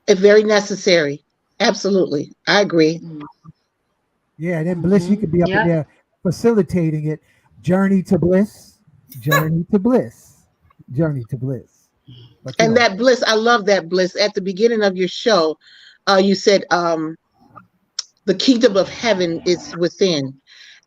It's very necessary. Absolutely. I agree. Yeah, and then Bliss, you could be up in there facilitating it. Journey to bliss, journey to bliss, journey to bliss. But, and that bliss, I love that bliss. At the beginning of your show, you said the kingdom of heaven is within.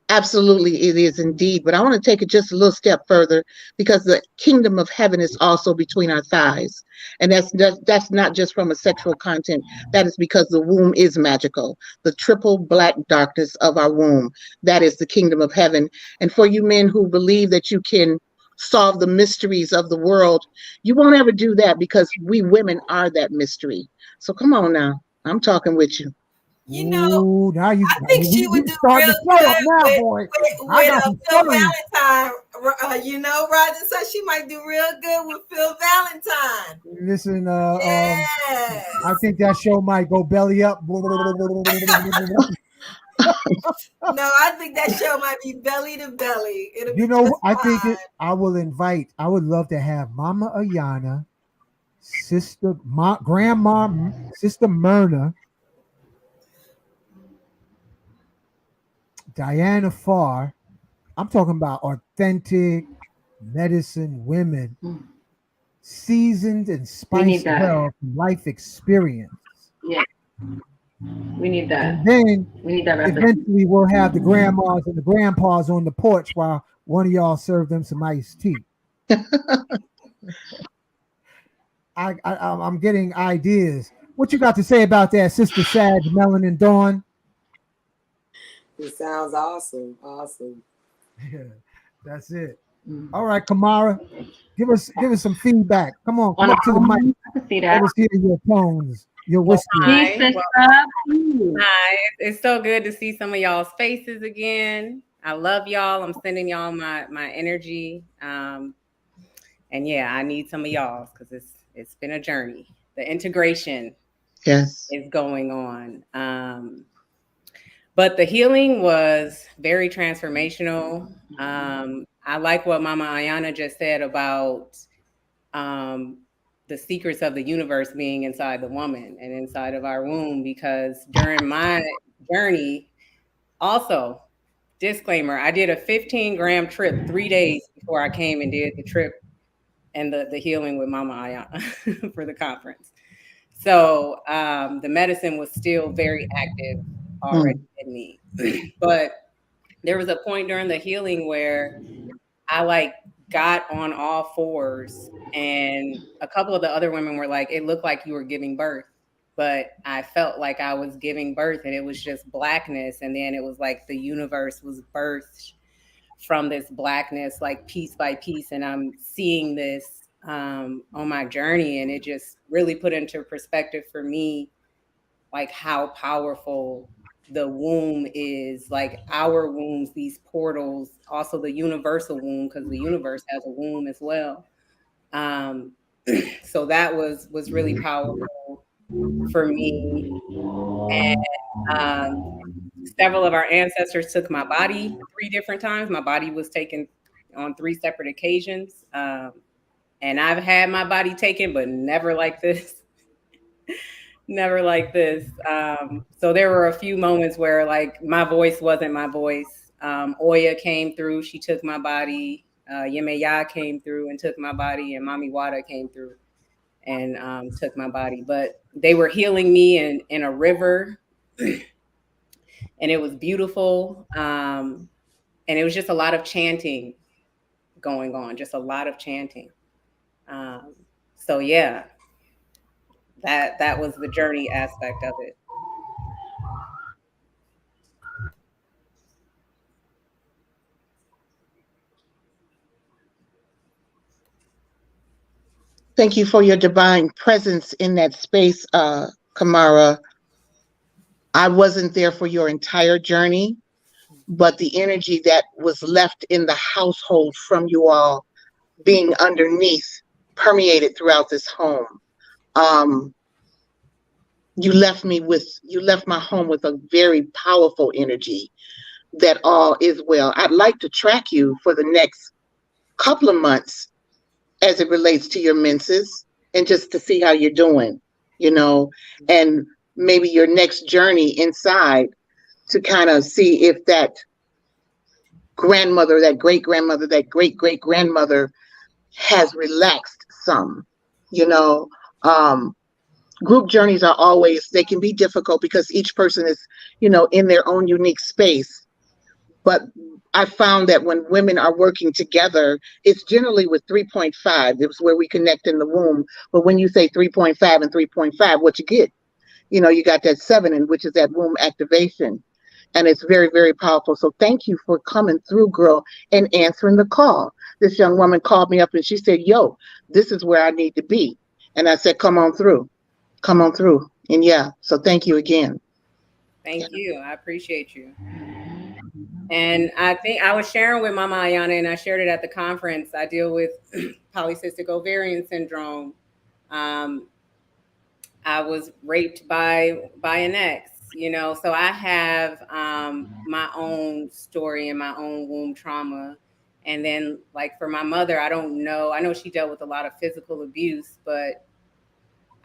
Absolutely, it is indeed. But I want to take it just a little step further, because the kingdom of heaven is also between our thighs. And that's not just from a sexual content. That is because the womb is magical. The triple black darkness of our womb, that is the kingdom of heaven. And for you men who believe that you can solve the mysteries of the world, you won't ever do that, because we women are that mystery. So come on now. I'm talking with you. You know, I think she would do real good with Phil Valentine. You know, Roger said she might do real good with Phil Valentine. Listen, I think that show might go belly up. No, I think that show might be belly to belly. You know, I think I would love to have Mama Ayana, Grandma, Sister Myrna, Diana Farr. I'm talking about authentic medicine women, seasoned and spiced well from life experience. Yeah, we need that. And then we need that. Eventually, we'll have the grandmas and the grandpas on the porch while one of y'all serve them some iced tea. I'm getting ideas. What you got to say about that, Sister Sag, Melanin Dawn? It sounds awesome. Awesome. Yeah, that's it. All right, Kamara, give us some feedback. Come on, come On the up to the mic. I can see Let that. us hear your tones, your Well, whispering. Peace, hi. sister. Well, hi. It's so good to see some of y'all's faces again. I love y'all. I'm sending y'all my energy. And yeah, I need some of y'all's because it's been a journey. The integration Yes. is going on. But the healing was very transformational. I like what Mama Ayana just said about um, the secrets of the universe being inside the woman and inside of our womb. Because during my journey, also, disclaimer, I did a 15-gram trip 3 days before I came and did the trip and the healing with Mama Ayana for the conference. So the medicine was still very active already Mm. in me. But there was a point during the healing where I like got on all fours, and a couple of the other women were like, it looked like you were giving birth. But I felt like I was giving birth and it was just blackness. And then it was like the universe was birthed from this blackness, like piece by piece. And I'm seeing this on my journey. And it just really put into perspective for me, like how powerful the womb is, like our wombs, these portals, also the universal womb, because the universe has a womb as well. Um, so that was really powerful for me. And several of our ancestors took my body 3 different times. My body was taken on 3 separate occasions. And I've had my body taken, but never like this. Never like this. So there were a few moments where like my voice wasn't my voice. Oya came through, she took my body. Yemeya came through and took my body, and Mami Wada came through and took my body. But they were healing me in a river, and it was beautiful. And it was just a lot of chanting going on, just a lot of chanting. Um, so yeah, that was the journey aspect of it. Thank you for your divine presence in that space, Kamara. I wasn't there for your entire journey, but the energy that was left in the household from you all being underneath permeated throughout this home. Um, you left my home with a very powerful energy that all is well. I'd like to track you for the next couple of months as it relates to your menses and just to see how you're doing, you know, and maybe your next journey inside to kind of see if that grandmother, that great grandmother, that great great grandmother has relaxed some, you know. Um, Group journeys are always, they can be difficult because each person is, in their own unique space. But I found that when women are working together, it's generally with 3.5. It's where we connect in the womb. But when you say 3.5 and 3.5, what you get? You got that 7, in which is that womb activation. And it's very, very powerful. So thank you for coming through, girl, and answering the call. This young woman called me up and she said, yo, this is where I need to be. And I said, come on through. Come on through. And yeah, so thank you again. Thank you. I appreciate you. And I think I was sharing with Mama Ayana, and I shared it at the conference. I deal with polycystic ovarian syndrome. Um, I was raped by an ex, so I have my own story and my own womb trauma. And then, like for my mother, I don't know. I know she dealt with a lot of physical abuse, but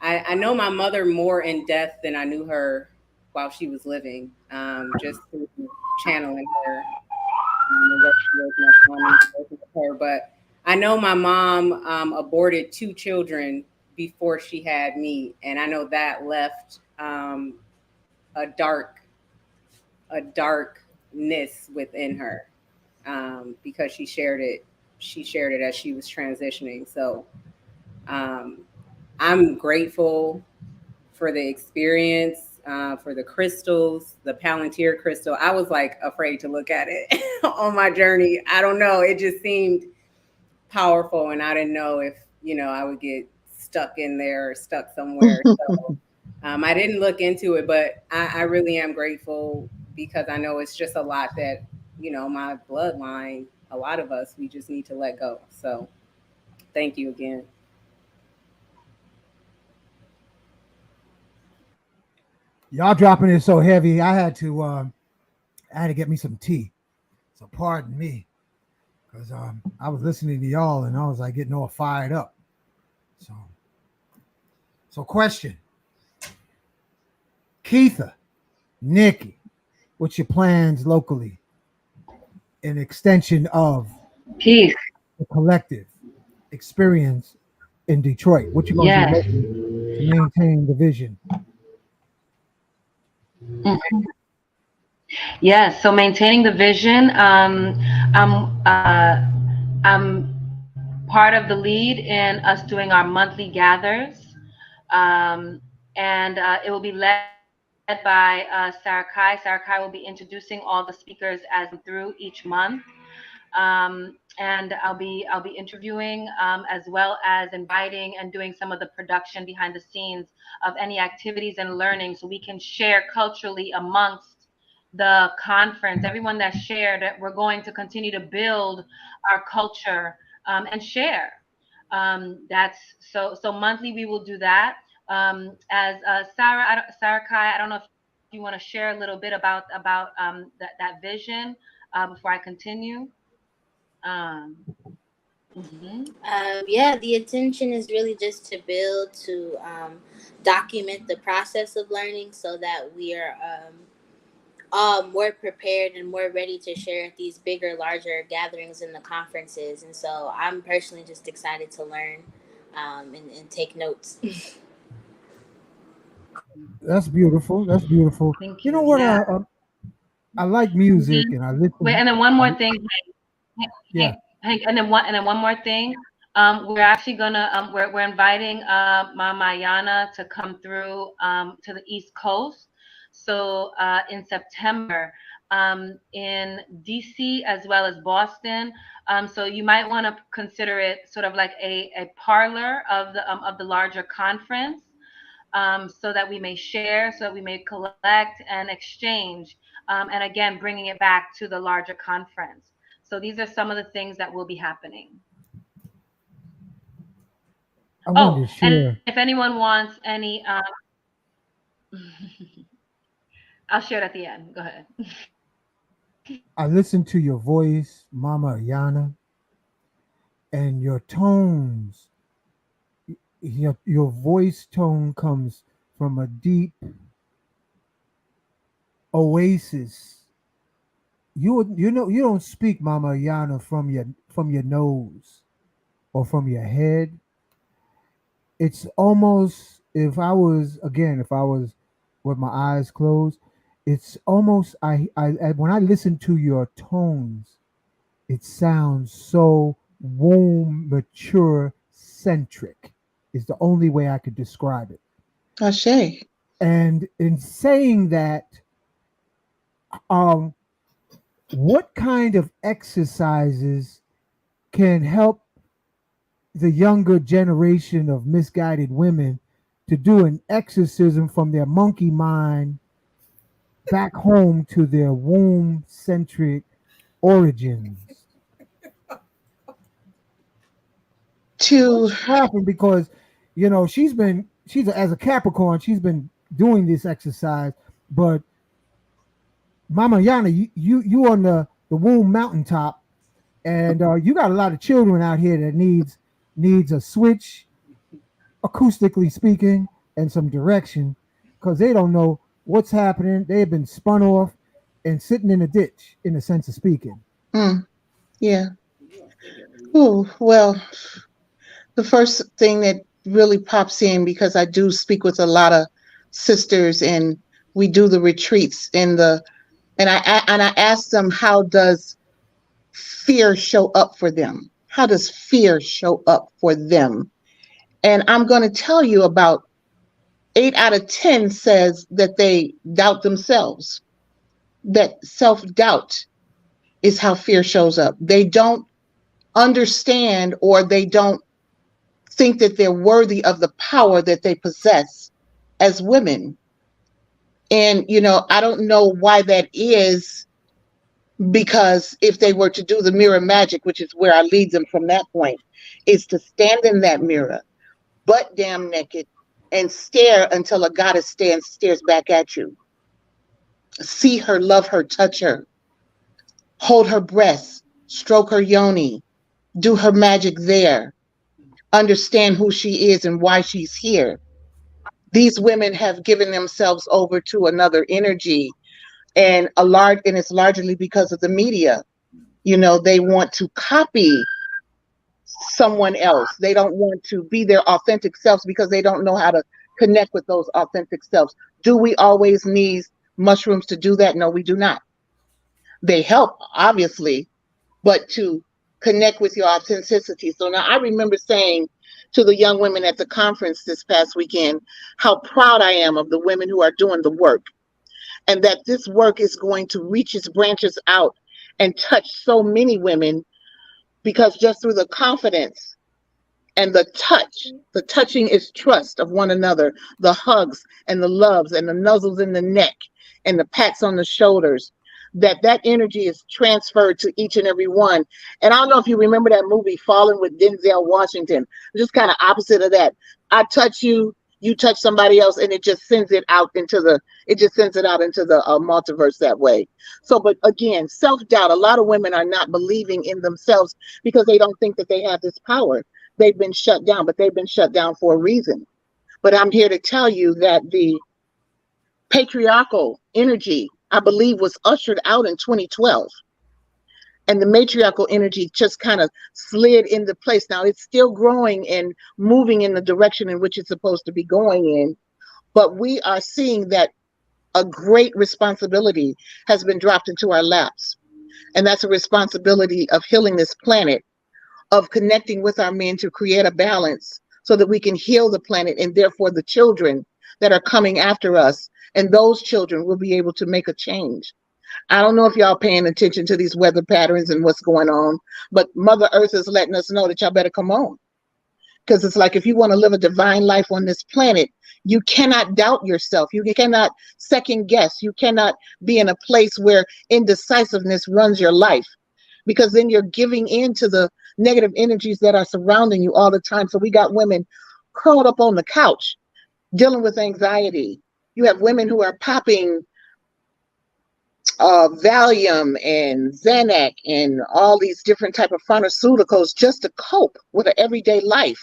I know my mother more in death than I knew her while she was living, just through channeling her and working with my family, working with her. But I know my mom aborted 2 children before she had me, and I know that left a dark a darkness within her because she shared it she shared it as she was transitioning. So um, I'm grateful for the experience, for the crystals, the Palantir crystal. I was like afraid to look at it on my journey. I don't know. It just seemed powerful, and I didn't know if I would get stuck in there or stuck somewhere. So I didn't look into it, but I really am grateful because I know it's just a lot that my bloodline. A lot of us, we just need to let go. So thank you again. Y'all dropping it so heavy. I had to get me some tea. So pardon me, because I was listening to y'all and I was like getting all fired up. So, question, Keitha, Nikki, what's your plans locally? An extension of Peace. the collective experience in Detroit. What you gonna do Yes. locally to maintain the vision? Mhm. Yes. So maintaining the vision. I'm part of the lead in us doing our monthly gathers, um, and it will be led by Sarah Kai. Sarah Kai will be introducing all the speakers as we come through each month. And I'll be interviewing, as well as inviting and doing some of the production behind the scenes of any activities and learning, so we can share culturally amongst the conference. Everyone that shared that we're going to continue to build our culture, and share. That's so monthly we will do that. As Sarah Kai, I don't know if you want to share a little bit about that vision, before I continue. Um, mhm. Yeah, the intention is really just to build, to document the process of learning so that we are all more prepared and more ready to share at these bigger, larger gatherings in the conferences. And so I'm personally just excited to learn, and take notes. That's beautiful. That's beautiful. Thank You know you. what? Yeah. I like music Mhm. and I Wait, listen. and then one I, more thing. yeah, And then one more thing. We're actually gonna we're inviting Mama Ayana to come through, to the East Coast. So in September, in DC as well as Boston. So you might want to consider it sort of like a parlor of the larger conference, so that we may share, so that we may collect and exchange, and again, bringing it back to the larger conference. So these are some of the things that will be happening. I wanted Oh, to and share. if anyone wants any, I'll share it at the end. Go ahead. I listened to your voice, Mama Ayana, and your tones. Your voice tone comes from a deep oasis. You don't speak, Mama Ayana, from your nose or from your head. It's almost, if I was with my eyes closed, it's almost, when I listen to your tones, it sounds so womb mature centric is the only way I could describe it. Ashe. And in saying that, um what kind of exercises can help the younger generation of misguided women to do an exorcism from their monkey mind back home to their womb centric origins? To What's happened? Because she's as a Capricorn, she's been doing this exercise, but Mama Yana, you on the womb mountaintop, and you got a lot of children out here that needs a switch, acoustically speaking, and some direction, because they don't know what's happening. They have been spun off and sitting in a ditch, in a sense of speaking. mm, yeah. Oh, well, the first thing that really pops in, because I do speak with a lot of sisters and we do the retreats and I ask them, how does fear show up for them? how does fear show up for them? And I'm going to tell you about 8 out of 10 says that they doubt themselves, that self-doubt is how fear shows up. They don't understand, or they don't think that they're worthy of the power that they possess as women. And, I don't know why that is, because if they were to do the mirror magic, which is where I lead them from that point, is to stand in that mirror, butt damn naked, and stare until a goddess stares back at you. See her, love her, touch her, hold her breasts, stroke her yoni, do her magic there, understand who she is and why she's here. These women have given themselves over to another energy, and it's largely because of the media. They want to copy someone else. They don't want to be their authentic selves because they don't know how to connect with those authentic selves. Do we always need mushrooms to do that? No, we do not. They help, obviously, but to connect with your authenticity. So now I remember saying to the young women at the conference this past weekend how proud I am of the women who are doing the work, and that this work is going to reach its branches out and touch so many women, because just through the confidence and the touching is trust of one another, the hugs and the loves and the nuzzles in the neck and the pats on the shoulders, that energy is transferred to each and every one. And I don't know if you remember that movie Fallen with Denzel Washington, just kind of opposite of that. I touch you, you touch somebody else, and it just sends it out into the multiverse that way. So, but again, self-doubt. A lot of women are not believing in themselves because they don't think that they have this power. They've been shut down, but they've been shut down for a reason. But I'm here to tell you that the patriarchal energy, I believe, was ushered out in 2012. And the matriarchal energy just kind of slid into place. Now it's still growing and moving in the direction in which it's supposed to be going in. But we are seeing that a great responsibility has been dropped into our laps. And that's a responsibility of healing this planet, of connecting with our men to create a balance so that we can heal the planet, and therefore the children that are coming after us, and those children will be able to make a change. I don't know if y'all paying attention to these weather patterns and what's going on, but Mother Earth is letting us know that y'all better come on. Because it's like, if you want to live a divine life on this planet, you cannot doubt yourself. You cannot second guess. You cannot be in a place where indecisiveness runs your life, because then you're giving in to the negative energies that are surrounding you all the time. So we got women curled up on the couch dealing with anxiety. You have women who are popping Valium and Xanax and all these different type of pharmaceuticals just to cope with an everyday life.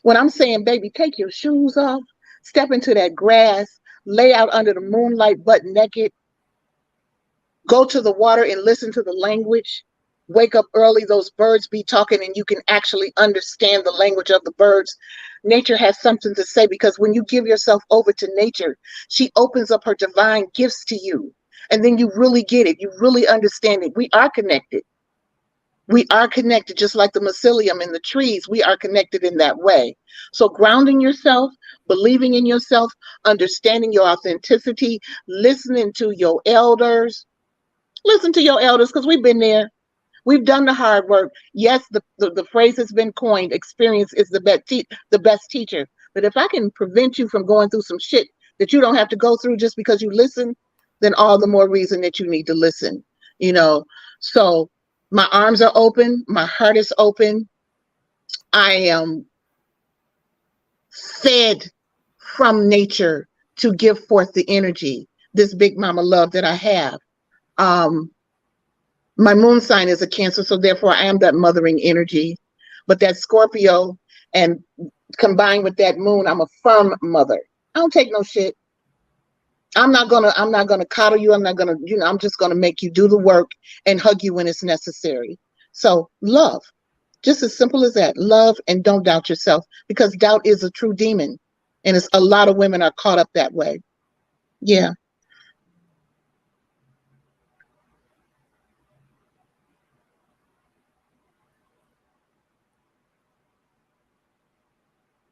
When I'm saying, baby, take your shoes off, step into that grass, lay out under the moonlight butt naked, go to the water and listen to the language, wake up early, those birds be talking and you can actually understand the language of the birds. Nature has something to say, because when you give yourself over to nature, she opens up her divine gifts to you. And then you really get it. You really understand it. We are connected. We are connected, just like the mycelium in the trees. We are connected in that way. So grounding yourself, believing in yourself, understanding your authenticity, listening to your elders. Listen to your elders, because we've been there. We've done the hard work. Yes, the phrase has been coined, experience is the best teacher. But if I can prevent you from going through some shit that you don't have to go through just because you listen, then all the more reason that you need to listen. So my arms are open, my heart is open. I am fed from nature to give forth the energy, this big mama love that I have. My moon sign is a Cancer, so therefore I am that mothering energy. But that Scorpio, and combined with that moon, I'm a firm mother. I don't take no shit. I'm not gonna coddle you. I'm not gonna, I'm just gonna make you do the work and hug you when it's necessary. So love, just as simple as that. Love, and don't doubt yourself, because doubt is a true demon, and it's a lot of women are caught up that way. Yeah.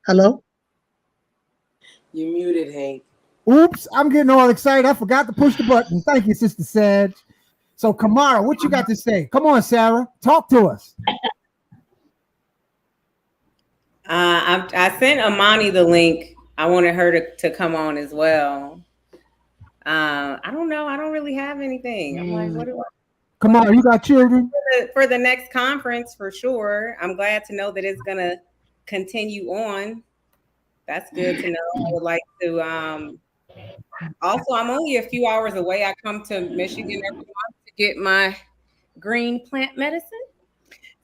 Hello? You muted, Hank. Oops, I'm getting all excited. I forgot to push the button. Thank you, Sister Sag. So, Kamara, what you got to say? Come on, Sarah. Talk to us. I sent Amani the link. I wanted her to come on as well. I don't know. I don't really have anything. I'm like, what do I? Kamara, you got children? For the next conference, for sure. I'm glad to know that it's going to continue on. That's good to know. I would like to. Also, I'm only a few hours away. I come to Michigan every month to get my green plant medicine.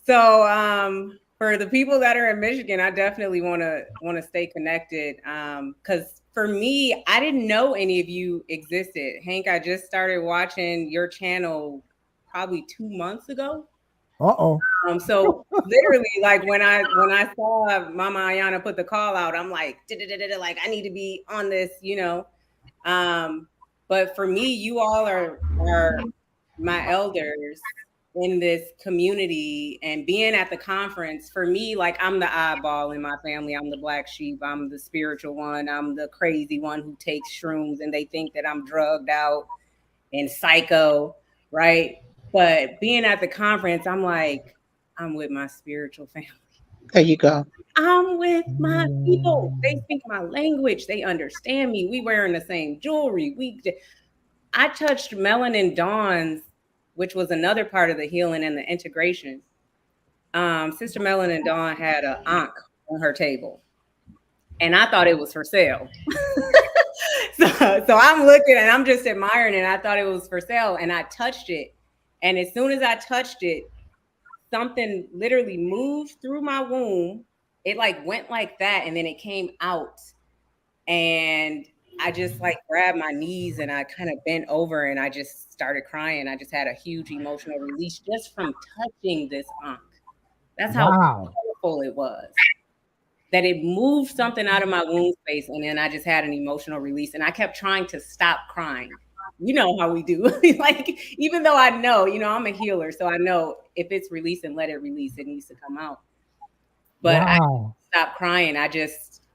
So for the people that are in Michigan, I definitely want to stay connected. Because for me, I didn't know any of you existed. Hank, I just started watching your channel probably 2 months ago. Uh-oh. So literally, like when I saw Mama Ayana put the call out, I'm like, like I need to be on this, you know. But for me, you all are my elders in this community, and being at the conference, for me, like I'm the oddball in my family. I'm the black sheep. I'm the spiritual one. I'm the crazy one who takes shrooms and they think that I'm drugged out and psycho, right? But being at the conference, I'm like, I'm with my spiritual family. There you go. I'm with my people. They speak my language. They understand me. We wearing the same jewelry. I touched Melanin Dawn's, which was another part of the healing and the integration. Sister Melanin Dawn had an ankh on her table, and I thought it was for sale. So I'm looking and I'm just admiring it. I thought it was for sale, and I touched it. And as soon as I touched it, something literally moved through my womb. It like went like that, and then it came out. And I just like grabbed my knees and I kind of bent over and I just started crying. I just had a huge emotional release just from touching this ankh. That's how powerful it was. That it moved something out of my womb space, and then I just had an emotional release. And I kept trying to stop crying. You know how we do. Like, even though I know, you know, I'm a healer, so I know if it's releasing, let it release. It needs to come out. But I stopped crying.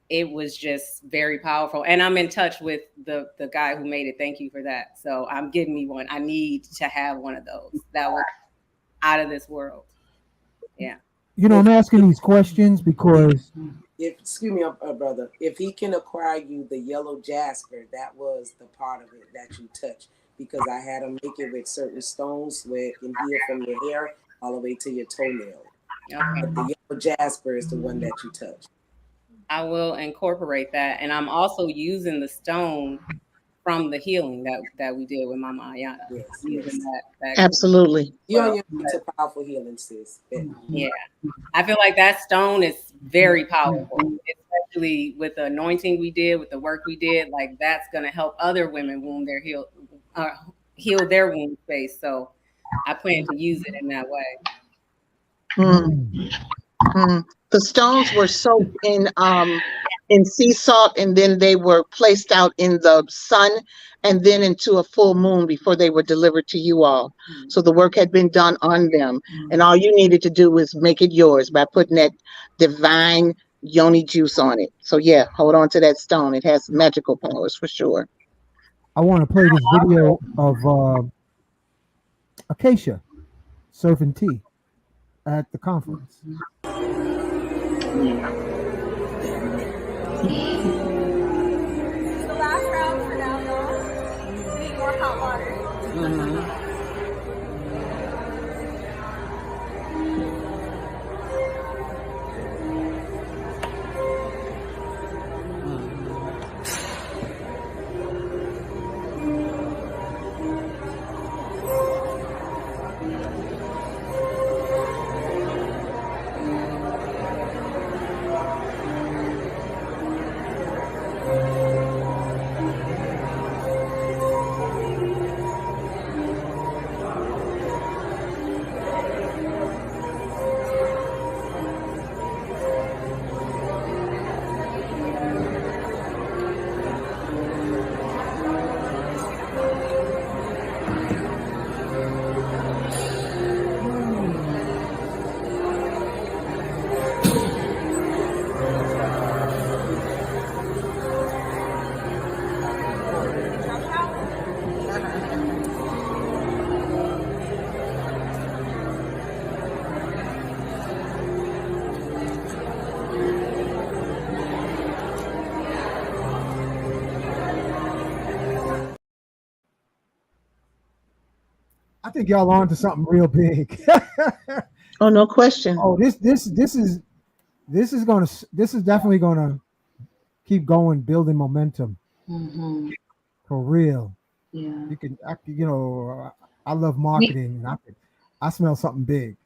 It was just very powerful. And I'm in touch with the guy who made it. Thank you for that. So I'm getting me one. I need to have one of those. That was out of this world. Yeah. You know, I'm asking these questions because Excuse me, brother. If he can acquire you the yellow jasper, that was the part of it that you touched. Because I had him make it with certain stones where it can heal from your hair all the way to your toenail. Okay. But the yellow jasper is the one that you touch. I will incorporate that. And I'm also using the stone from the healing that we did with Mama Ayana. Yes. That Absolutely. You're on your way to powerful healing, sis. Yeah. I feel like that stone is very powerful, especially with the anointing we did, with the work we did. Like, that's going to help other women heal their womb space. So I plan to use it in that way. The stones were soaked in sea salt, and then they were placed out in the sun and then into a full moon before they were delivered to you all. So the work had been done on them, and all you needed to do was make it yours by putting that divine yoni juice on it. So yeah, hold on to that stone. It has magical powers for sure. I want to play this video of Acacia serving tea at the conference. The last round for now, y'all. We need more hot water. I think y'all on to something real big. Oh, no question. Oh, this is definitely gonna keep going, building momentum Mm-hmm. for real. Yeah. I love We, marketing, and I smell something big.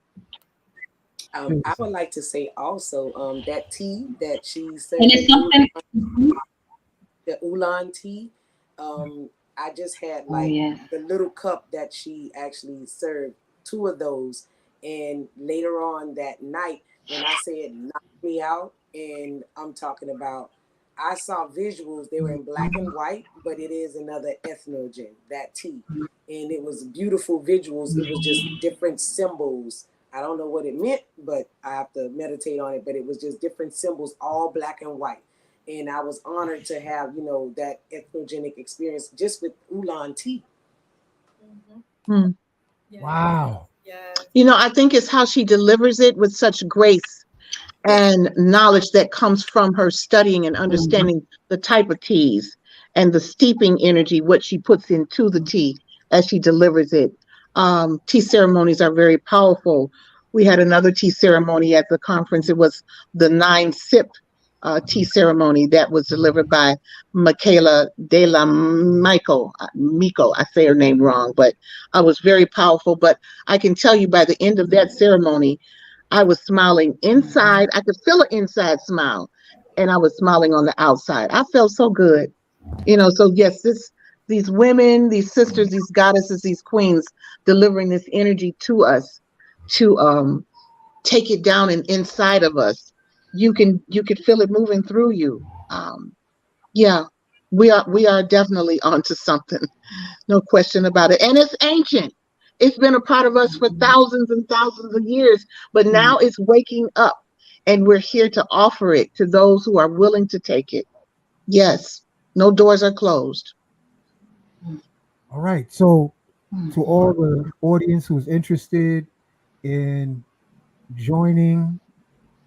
I Seriously. would like to say also that tea that she and served, it's something. Mhm. the oolong tea. I just had Oh like yes. the little cup that she actually served, two of those, and later on that night, when I said knock me out, and I'm talking about, I saw visuals. They were in black and white, but it is another ethnogen, that tea, and it was beautiful visuals. It was just different symbols. I don't know what it meant, but I have to meditate on it. But it was just different symbols, all black and white, and I was honored to have that ethnogenic experience just with oolong tea. Hmm. Wow. I think it's how she delivers it with such grace Yes. and knowledge that comes from her studying and Mhm. understanding the type of teas and the steeping energy, what she puts into the tea as she delivers it. Tea ceremonies are very powerful. We had another tea ceremony at the conference. It was the 9 sip tea ceremony that was delivered by Michaela de la Miko. I say her name wrong, but was very powerful. But I can tell you by the end of that ceremony, I was smiling inside. I could feel an inside smile, and I was smiling on the outside. I felt so good. So yes, these women, these sisters, these goddesses, these queens delivering this energy to us to take it down and inside of us. You could feel it moving through you. Yeah, we are definitely onto something. No question about it. And it's ancient. It's been a part of us for thousands and thousands of years, but now it's waking up, and we're here to offer it to those who are willing to take it. Yes, no doors are closed. All right. So, to Mhm. all the audience who's interested in joining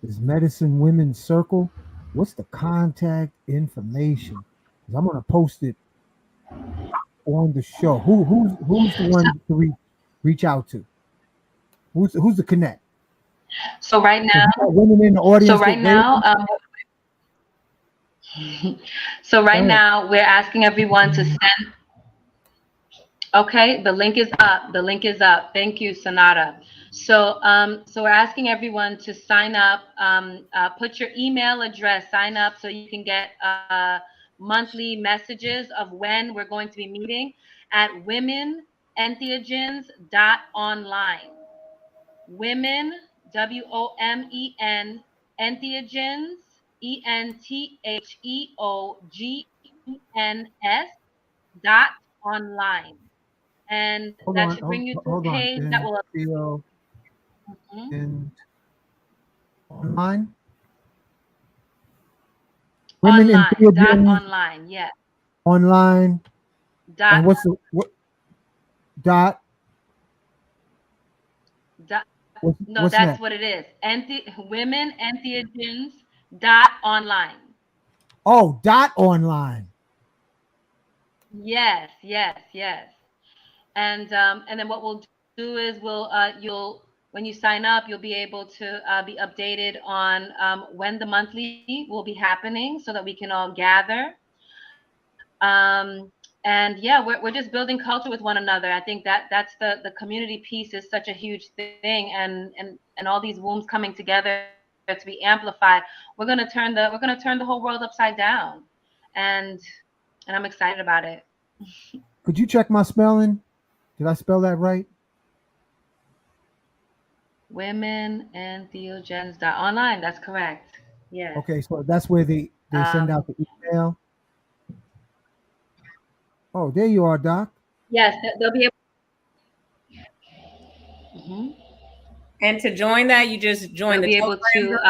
this Medicine Women's Circle, what's the contact information? 'Cause I'm gonna post it on the show. Who's the So, one to reach out to? Who's the connect? so right So now, we got women in the so audience right that they now, so go right ahead. now, we're asking everyone to send. Okay, the link is up. The link is up. Thank you, Sonata. So we're asking everyone to sign up. Put your email address. Sign up so you can get monthly messages of when we're going to be meeting at womenentheogens.online. Women, WOMEN, entheogens, ENTHEOGENS dot online, and that should bring you to a Hold on. page that And will. feel Mhm. in online. Women in Online dot theogens online, yes. online. Dot, And what's the what dot? dot no, What's that's next? what it is. Women entheogens dot online. Oh, dot online. Yes, yes, yes. And then what we'll do is you'll when you sign up, you'll be able to be updated on when the monthly will be happening, so that we can all gather. And yeah, we're just building culture with one another. I think that's the community piece is such a huge thing, and all these wombs coming together to be amplified. We're gonna turn the whole world upside down, and and I'm excited about it. Could you check my spelling? Did I spell that right? Women and Theogens online. That's correct. Yes. Okay, so that's where they send out Um, the email. Oh, there you are, Doc. yes, they'll be able. Mhm. And to join that, you just join They'll the be able Telegram to. group.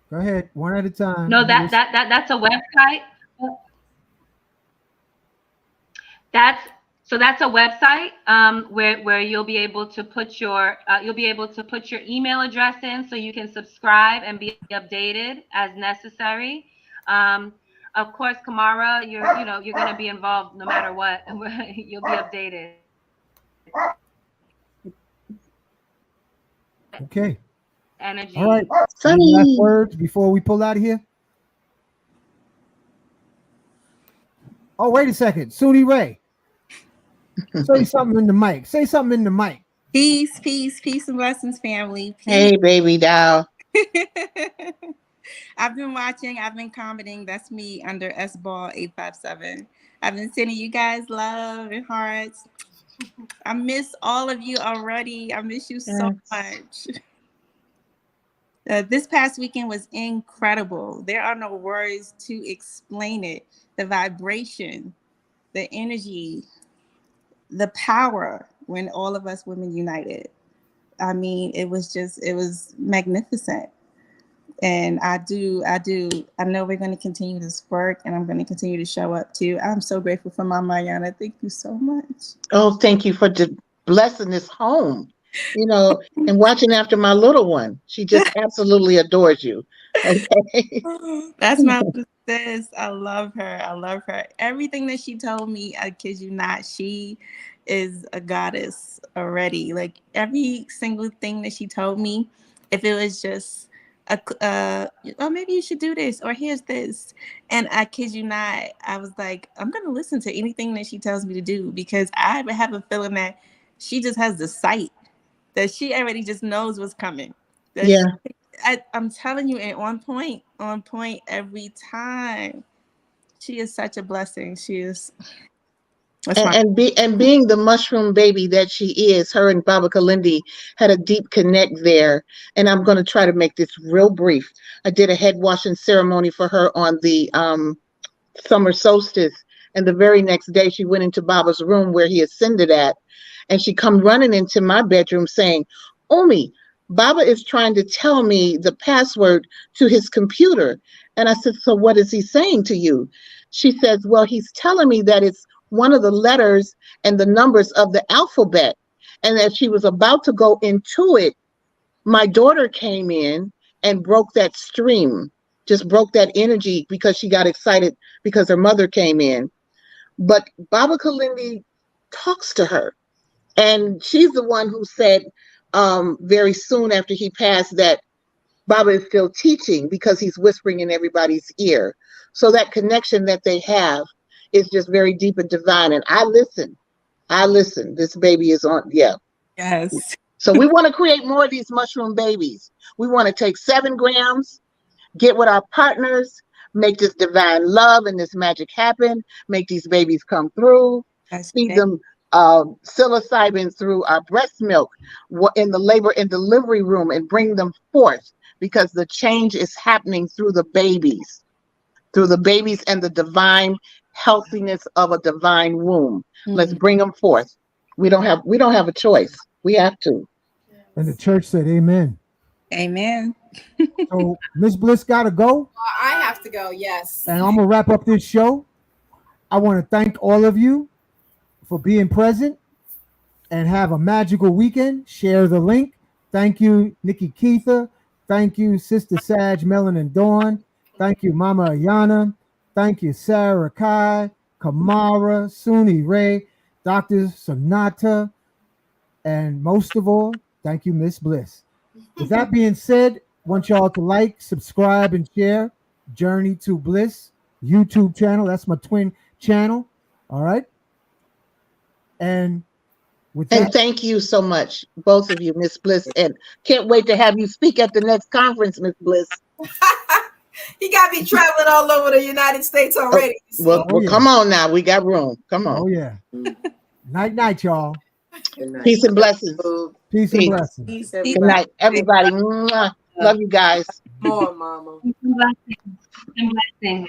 Go ahead, one at a time. No, I'm listening. that's a website. That's that's a website where you'll be able to put your email address in, so you can subscribe and be updated as necessary. Um, of course, Kamara, you're gonna be involved no matter what. You'll be updated. Okay. Energy. All right. Any last Sunny. words before we pull out of here? Oh, wait a second. Suni Ray. Say something in the mic. Say something in the mic. Peace, peace, peace and blessings, family. Peace. Hey, baby doll. I've been watching, I've been commenting. That's me under S Ball 857. I've been sending you guys love and hearts. I miss all of you already. I miss you so much. This past weekend was incredible. There are no words to explain it. The vibration, the energy, the power when all of us women united. I mean, it was magnificent. And I know we're going to continue this work, and I'm going to continue to show up too. I'm so grateful for Mama Ayana. Thank you so much. Oh, thank you for blessing this home, and watching after my little one. She just absolutely adores you. Okay. That's my sis. I love her. I love her. Everything that she told me, I kid you not, she is a goddess already. Like every single thing that she told me, if it was just oh, maybe you should do this, or here's this. And I kid you not, I was like, I'm going to listen to anything that she tells me to do, because I have a feeling that she just has the sight, that she already just knows what's coming. Yeah. I'm telling you, and on point every time. She is such a blessing. She is. And being the mushroom baby that she is, her and Baba Kalindi had a deep connect there. And I'm going to try to make this real brief. I did a head washing ceremony for her on the summer solstice, and the very next day she went into Baba's room where he ascended at, and she come running into my bedroom saying, Omi, Baba is trying to tell me the password to his computer. And I said, so what is he saying to you? She says, well, he's telling me that it's one of the letters and the numbers of the alphabet. And as she was about to go into it, my daughter came in and broke that stream, just broke that energy, because she got excited because her mother came in. But Baba Kalindi talks to her. And she's the one who said very soon after he passed that Baba is still teaching, because he's whispering in everybody's ear. So that connection that they have is just very deep and divine. And I listen. This baby is on. Yeah. Yes. So we want to create more of these mushroom babies. We want to take 7 grams, get with our partners, make this divine love and this magic happen, make these babies come through, feed them psilocybin through our breast milk in the labor and delivery room, and bring them forth, because the change is happening through the babies and the divine healthiness of a divine womb. Let's bring them forth. We don't have a choice. We have to. And the church said amen. Amen. So Miss Bliss gotta go. I have to go, yes. And I'm gonna wrap up this show. I want to thank all of you for being present, and have a magical weekend. Share the link. Thank you, Nikki Keitha. Thank you, Sister Sag, Melon, and Dawn. Thank you, Mama Ayana. Thank you, Sarah Kai, Kamara, Suni Ray, Dr. Sonata, and most of all, thank you, Miss Bliss. With that being said, want y'all to like, subscribe, and share Journey to Bliss YouTube channel. That's my twin channel. All right. And with that, and thank you so much, both of you, Miss Bliss, and can't wait to have you speak at the next conference, Miss Bliss. He got me traveling all over the United States already. Well, come on now. We got room. Come on. Oh, yeah. Night, y'all. Peace and blessings. Peace and blessings. Good night, everybody. Mwah. Love you guys. More, Mama. Blessings.